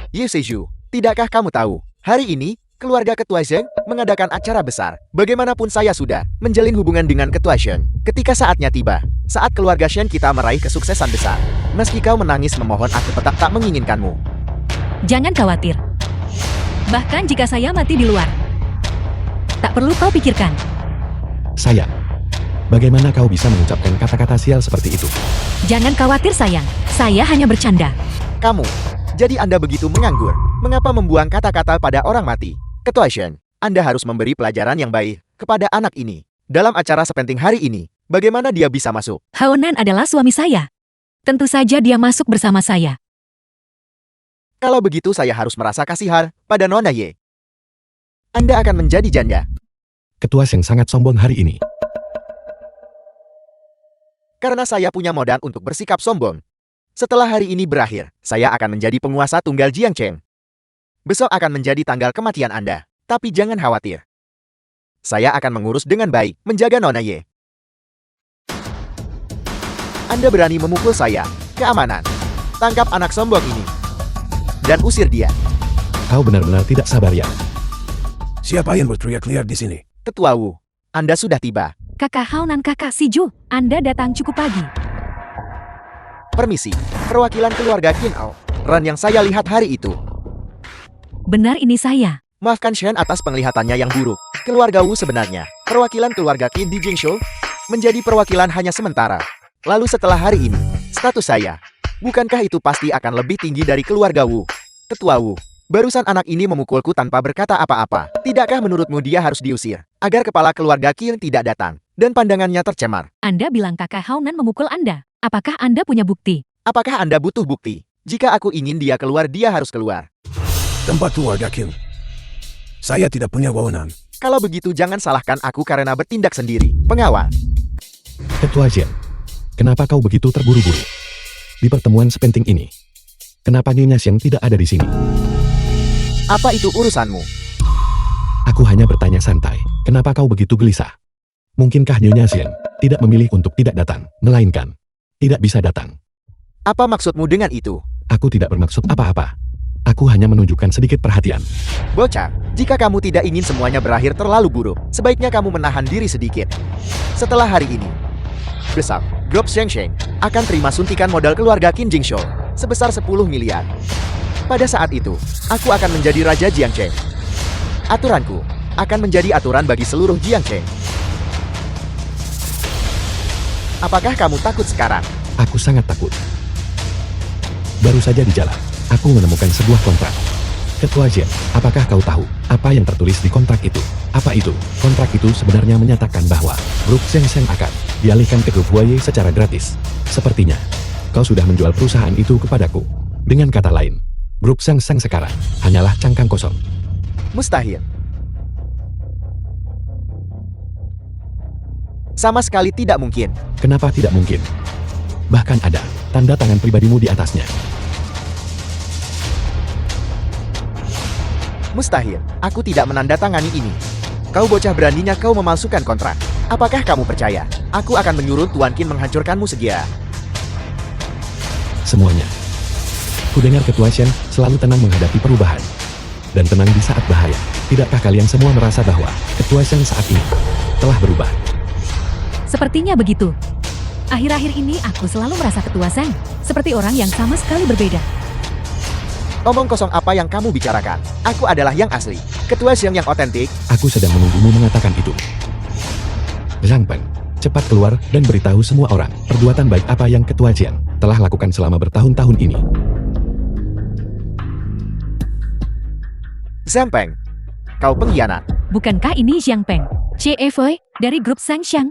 Ye Seju, tidakkah kamu tahu, hari ini keluarga Ketua Zheng mengadakan acara besar. Bagaimanapun saya sudah menjalin hubungan dengan Ketua Shen. Ketika saatnya tiba, saat keluarga Shen kita meraih kesuksesan besar. Meski kau menangis memohon, aku tetap tak menginginkanmu. Jangan khawatir. Bahkan jika saya mati di luar, tak perlu kau pikirkan. Sayang, bagaimana kau bisa mengucapkan kata-kata sial seperti itu? Jangan khawatir sayang, saya hanya bercanda. Kamu, jadi Anda begitu menganggur. Mengapa membuang kata-kata pada orang mati? Ketua Shen, Anda harus memberi pelajaran yang baik kepada anak ini. Dalam acara sepenting hari ini, bagaimana dia bisa masuk? Haonan adalah suami saya. Tentu saja dia masuk bersama saya. Kalau begitu saya harus merasa kasihan pada Nona Ye. Anda akan menjadi janda. Ketua Shen sangat sombong hari ini. Karena saya punya modal untuk bersikap sombong. Setelah hari ini berakhir, saya akan menjadi penguasa tunggal Jiangcheng. Besok akan menjadi tanggal kematian Anda. Tapi jangan khawatir. Saya akan mengurus dengan baik, menjaga Nona Ye. Anda berani memukul saya. Keamanan. Tangkap anak sombong ini. Dan usir dia. Kau benar-benar tidak sabar ya. Siapa yang berteriak liar di sini? Ketua Wu, Anda sudah tiba. Kakak Hao dan Kakak Siju, Anda datang cukup pagi. Permisi, perwakilan keluarga Qin Ao. Ran yang saya lihat hari itu. Benar ini saya. Maafkan Shen atas penglihatannya yang buruk. Keluarga Wu sebenarnya, perwakilan keluarga Qin di Jingzhou, menjadi perwakilan hanya sementara. Lalu setelah hari ini, status saya, bukankah itu pasti akan lebih tinggi dari keluarga Wu? Ketua Wu, barusan anak ini memukulku tanpa berkata apa-apa. Tidakkah menurutmu dia harus diusir, agar kepala keluarga Qin tidak datang, dan pandangannya tercemar? Anda bilang Kakak Hao Nan memukul Anda. Apakah Anda punya bukti? Apakah Anda butuh bukti? Jika aku ingin dia keluar, dia harus keluar. Tempat keluarga Qin. Saya tidak punya wewenang. Kalau begitu jangan salahkan aku karena bertindak sendiri. Pengawal. Ketua Jian, kenapa kau begitu terburu-buru? Di pertemuan sepenting ini, kenapa Nyonya Xiang tidak ada di sini? Apa itu urusanmu? Aku hanya bertanya santai, kenapa kau begitu gelisah? Mungkinkah Nyonya Xiang tidak memilih untuk tidak datang, melainkan tidak bisa datang? Apa maksudmu dengan itu? Aku tidak bermaksud apa-apa. Aku hanya menunjukkan sedikit perhatian. Bocah, jika kamu tidak ingin semuanya berakhir terlalu buruk, sebaiknya kamu menahan diri sedikit. Setelah hari ini, besok, grup Sheng akan terima suntikan modal keluarga Qin Jingzhou sebesar 10 miliar. Pada saat itu, aku akan menjadi Raja Jiangcheng. Aturanku akan menjadi aturan bagi seluruh Jiangcheng. Apakah kamu takut sekarang? Aku sangat takut. Baru saja di jalan, aku menemukan sebuah kontrak. Ketua Jian, apakah kau tahu apa yang tertulis di kontrak itu? Apa itu? Kontrak itu sebenarnya menyatakan bahwa grup Sheng akan dialihkan ke grup Huaye secara gratis. Sepertinya, kau sudah menjual perusahaan itu kepadaku. Dengan kata lain, grup Sheng sekarang hanyalah cangkang kosong. Mustahil. Sama sekali tidak mungkin. Kenapa tidak mungkin? Bahkan ada tanda tangan pribadimu di atasnya. Mustahil, aku tidak menandatangani ini. Kau bocah, beraninya kau memalsukan kontrak. Apakah kamu percaya? Aku akan menyuruh Tuan Qin menghancurkanmu segera. Semuanya. Kudengar Ketua Shen selalu tenang menghadapi perubahan. Dan tenang di saat bahaya. Tidakkah kalian semua merasa bahwa Ketua Shen saat ini telah berubah? Sepertinya begitu. Akhir-akhir ini aku selalu merasa Ketua Sheng seperti orang yang sama sekali berbeda. Omong kosong apa yang kamu bicarakan? Aku adalah yang asli. Ketua Xiang yang otentik. Aku sedang menunggumu mengatakan itu. Zhang Peng, cepat keluar dan beritahu semua orang perbuatan baik apa yang Ketua Jian telah lakukan selama bertahun-tahun ini. Zhang Peng, kau pengkhianat. Bukankah ini Zhang Peng, CFO dari grup Sheng Xiang?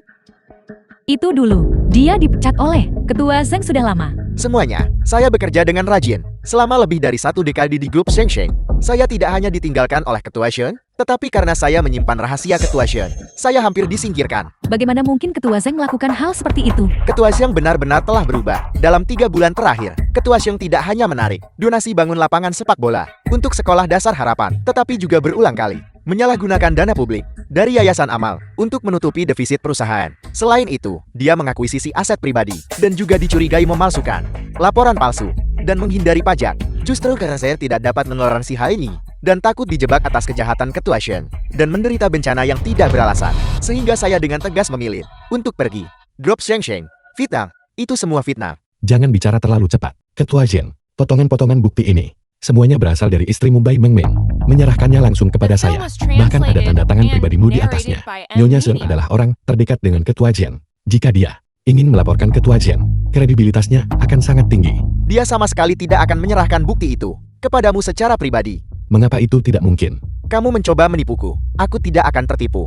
Itu dulu, dia dipecat oleh Ketua Sheng sudah lama. Semuanya, saya bekerja dengan rajin. Selama lebih dari 1 dekade di grup Sheng, saya tidak hanya ditinggalkan oleh Ketua Shen, tetapi karena saya menyimpan rahasia Ketua Shen, saya hampir disingkirkan. Bagaimana mungkin Ketua Sheng melakukan hal seperti itu? Ketua Shen benar-benar telah berubah. Dalam 3 bulan terakhir, Ketua Shen tidak hanya menarik donasi bangun lapangan sepak bola untuk sekolah dasar harapan, tetapi juga berulang kali menyalahgunakan dana publik dari Yayasan Amal untuk menutupi defisit perusahaan. Selain itu, dia mengakuisisi aset pribadi dan juga dicurigai memalsukan laporan palsu dan menghindari pajak. Justru karena saya tidak dapat menoleransi hal ini dan takut dijebak atas kejahatan Ketua Shen dan menderita bencana yang tidak beralasan, sehingga saya dengan tegas memilih untuk pergi. Grup Sheng, fitnah, itu semua fitnah. Jangan bicara terlalu cepat. Ketua Jian, potongan-potongan bukti ini semuanya berasal dari istrimu Bai Mengmeng. Menyerahkannya langsung kepada saya. Bahkan ada tanda tangan pribadimu di atasnya. Nyonya Zheng adalah orang terdekat dengan Ketua Jian. Jika dia ingin melaporkan Ketua Jian, kredibilitasnya akan sangat tinggi. Dia sama sekali tidak akan menyerahkan bukti itu kepadamu secara pribadi. Mengapa itu tidak mungkin? Kamu mencoba menipuku. Aku tidak akan tertipu.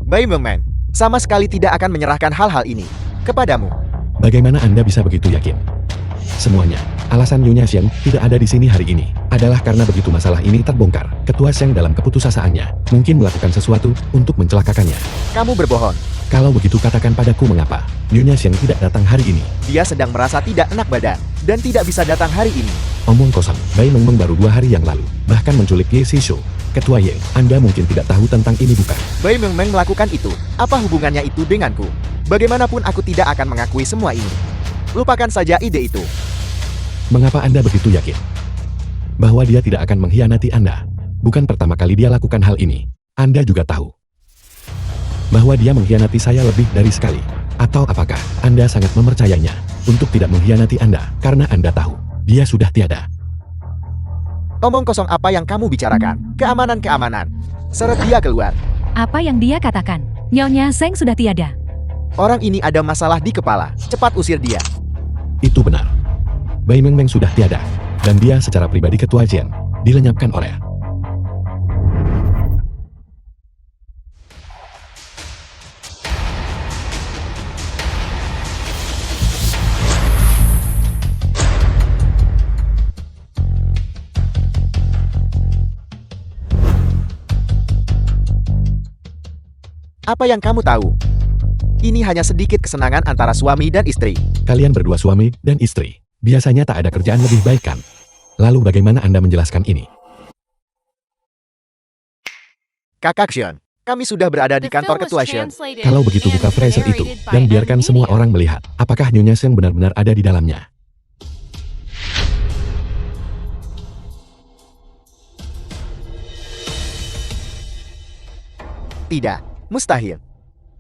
Bai Mengmeng sama sekali tidak akan menyerahkan hal-hal ini kepadamu. Bagaimana Anda bisa begitu yakin? Semuanya, alasan Nyonya Xiang tidak ada di sini hari ini adalah karena begitu masalah ini terbongkar, Ketua Xiang dalam keputusasaannya mungkin melakukan sesuatu untuk mencelakakannya. Kamu berbohong. Kalau begitu katakan padaku mengapa Nyonya Xiang tidak datang hari ini. Dia sedang merasa tidak enak badan dan tidak bisa datang hari ini. Omong kosong, Bai Mengmeng baru 2 hari yang lalu bahkan menculik Ye Shishu. Ketua Ye, Anda mungkin tidak tahu tentang ini bukan? Bai Mengmeng melakukan itu. Apa hubungannya itu denganku? Bagaimanapun aku tidak akan mengakui semua ini. Lupakan saja ide itu. Mengapa Anda begitu yakin bahwa dia tidak akan mengkhianati Anda? Bukan pertama kali dia lakukan hal ini. Anda juga tahu. bahwa dia mengkhianati saya lebih dari sekali. Atau apakah Anda sangat mempercayainya untuk tidak mengkhianati Anda karena Anda tahu dia sudah tiada? Omong kosong apa yang kamu bicarakan? Keamanan. Seret dia keluar. Apa yang dia katakan? Nyonya Seng sudah tiada. Orang ini ada masalah di kepala. Cepat usir dia. Itu benar. Bai Meng Meng sudah tiada, dan dia secara pribadi ketua Jian dilenyapkan oleh. Apa yang kamu tahu? Ini hanya sedikit kesenangan antara suami dan istri. Kalian berdua suami dan istri. Biasanya tak ada kerjaan lebih baik kan? Lalu bagaimana Anda menjelaskan ini? Kakak Xion, kami sudah berada di kantor ketua Xion. Kalau begitu buka freezer itu, dan biarkan semua orang melihat apakah Nyonya Seng benar-benar ada di dalamnya. Tidak. Mustahil.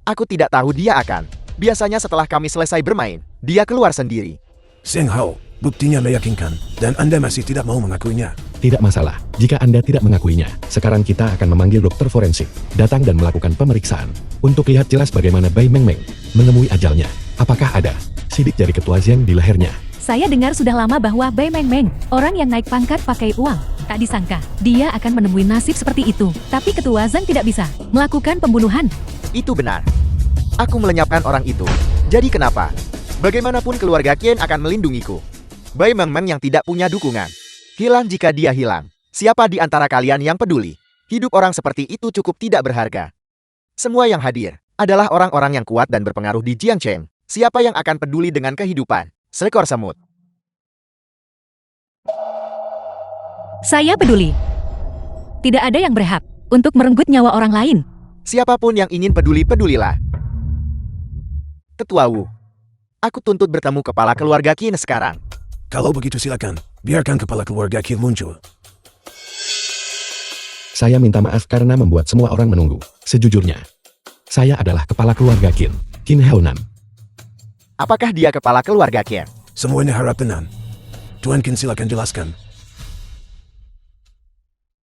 Aku tidak tahu dia akan. Biasanya setelah kami selesai bermain, dia keluar sendiri. Seng Hao, buktinya meyakinkan, dan Anda masih tidak mau mengakuinya. Tidak masalah, jika Anda tidak mengakuinya. Sekarang kita akan memanggil dokter forensik, datang dan melakukan pemeriksaan, untuk lihat jelas bagaimana Bai Meng Meng menemui ajalnya. Apakah ada sidik jari ketua Jian di lehernya? Saya dengar sudah lama bahwa Bai Meng Meng, orang yang naik pangkat pakai uang. Tak disangka, dia akan menemui nasib seperti itu. Tapi ketua Zhang tidak bisa melakukan pembunuhan. Itu benar. Aku melenyapkan orang itu. Jadi kenapa? Bagaimanapun keluarga Qian akan melindungiku. Bai Meng Meng yang tidak punya dukungan. Hilang jika dia hilang. Siapa di antara kalian yang peduli? Hidup orang seperti itu cukup tidak berharga. Semua yang hadir adalah orang-orang yang kuat dan berpengaruh di Jiangcheng. Siapa yang akan peduli dengan kehidupan seekor semut? Saya peduli. Tidak ada yang berhak untuk merenggut nyawa orang lain. Siapapun yang ingin peduli-pedulilah. Tetua Wu, aku tuntut bertemu kepala keluarga Qin sekarang. Kalau begitu silakan, biarkan kepala keluarga Qin muncul. Saya minta maaf karena membuat semua orang menunggu. Sejujurnya, saya adalah kepala keluarga Qin, Qin Haonan. Apakah dia kepala keluarga Qin? Semuanya harap tenang. Tuan Qin silakan jelaskan.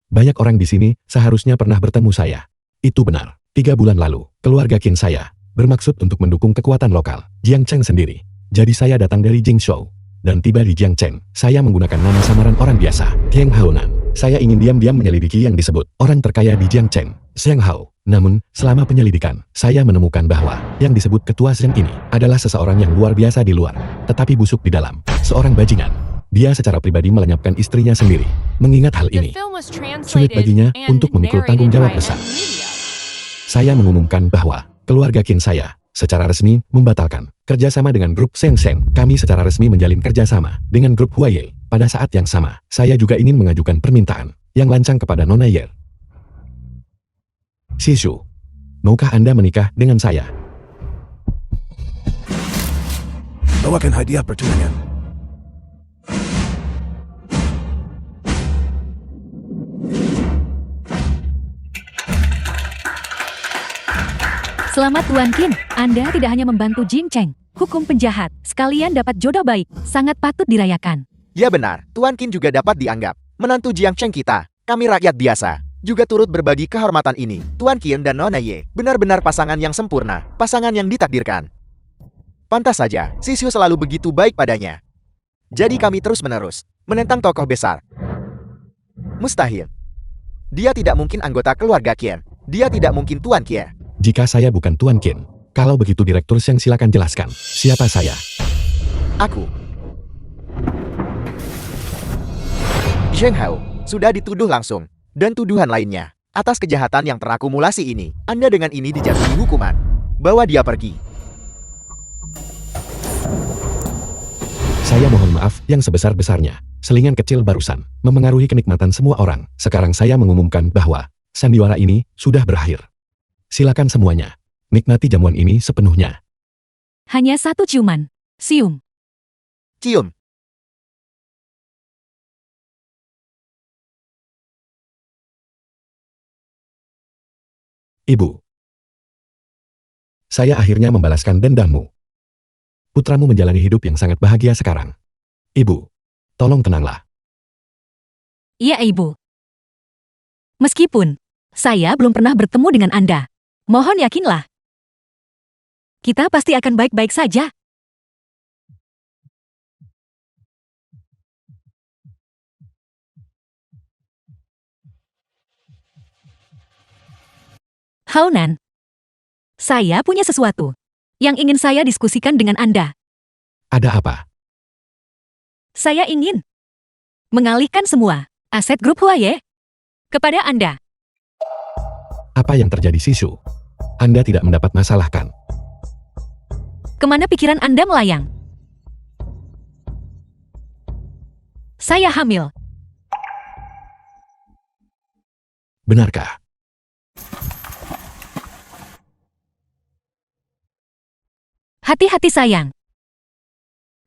Banyak orang di sini seharusnya pernah bertemu saya. Itu benar. 3 bulan lalu, keluarga Qin saya bermaksud untuk mendukung kekuatan lokal Jiangcheng sendiri. Jadi saya datang dari Jingzhou dan tiba di Jiangcheng. Saya menggunakan nama samaran orang biasa, Tieng Haonan. Saya ingin diam-diam menyelidiki yang disebut orang terkaya di Jiangcheng, Zheng Hao. Namun, selama penyelidikan, saya menemukan bahwa yang disebut ketua Zheng ini adalah seseorang yang luar biasa di luar, tetapi busuk di dalam. Seorang bajingan. Dia secara pribadi melenyapkan istrinya sendiri. Mengingat hal ini, sulit baginya untuk memikul tanggung jawab besar. Saya mengumumkan bahwa keluarga Qin saya secara resmi membatalkan kerjasama dengan grup Seng Seng. Kami secara resmi menjalin kerjasama dengan grup Huaye. Pada saat yang sama, saya juga ingin mengajukan permintaan yang lancang kepada Nona Yer. Shishu, maukah Anda menikah dengan saya? Bawakan hadiah pertunangan. Selamat Tuan Qin, Anda tidak hanya membantu Jiangcheng, hukum penjahat, sekalian dapat jodoh baik, sangat patut dirayakan. Ya benar, Tuan Qin juga dapat dianggap menantu Jiangcheng kita. Kami rakyat biasa juga turut berbagi kehormatan ini. Tuan Qin dan Nona Ye benar-benar pasangan yang sempurna, pasangan yang ditakdirkan. Pantas saja, Sisyu selalu begitu baik padanya. Jadi kami terus-menerus menentang tokoh besar. Mustahil. Dia tidak mungkin anggota keluarga Qin. Dia tidak mungkin Tuan Qin. Jika saya bukan Tuan Qin, kalau begitu Direktur Seng silakan jelaskan, siapa saya? Aku. Zheng Hao sudah dituduh langsung, dan tuduhan lainnya. Atas kejahatan yang terakumulasi ini, Anda dengan ini dijatuhi hukuman. Bawa dia pergi. Saya mohon maaf yang sebesar-besarnya. Selingan kecil barusan memengaruhi kenikmatan semua orang. Sekarang saya mengumumkan bahwa sandiwara ini sudah berakhir. Silakan semuanya, nikmati jamuan ini sepenuhnya. Hanya satu ciuman. Sium. Cium. Ibu, Saya akhirnya membalaskan dendammu. Putramu menjalani hidup yang sangat bahagia sekarang. Ibu, tolong tenanglah. Iya, Ibu. Meskipun saya belum pernah bertemu dengan Anda, mohon yakinlah. Kita pasti akan baik-baik saja. Haunan, saya punya sesuatu yang ingin saya diskusikan dengan Anda. Ada apa? Saya ingin mengalihkan semua aset grup Huaye kepada Anda. Apa yang terjadi, Sisu? Anda tidak mendapat masalah kan? Kemana pikiran Anda melayang? Saya hamil. Benarkah? Hati-hati sayang.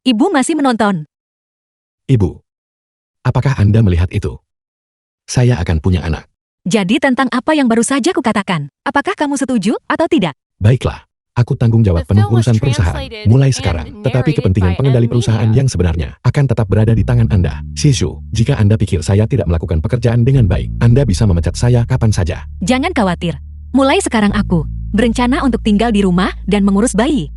Ibu masih menonton. Ibu, apakah Anda melihat itu? Saya akan punya anak. Jadi tentang apa yang baru saja kukatakan, apakah kamu setuju atau tidak? Baiklah, aku tanggung jawab The penuh film was urusan perusahaan translated mulai and sekarang. Tetapi narrated kepentingan by pengendali M. perusahaan Media. yang sebenarnya akan tetap berada di tangan Anda. Sisu, jika Anda pikir saya tidak melakukan pekerjaan dengan baik, Anda bisa memecat saya kapan saja. Jangan khawatir. Mulai sekarang aku berencana untuk tinggal di rumah dan mengurus bayi.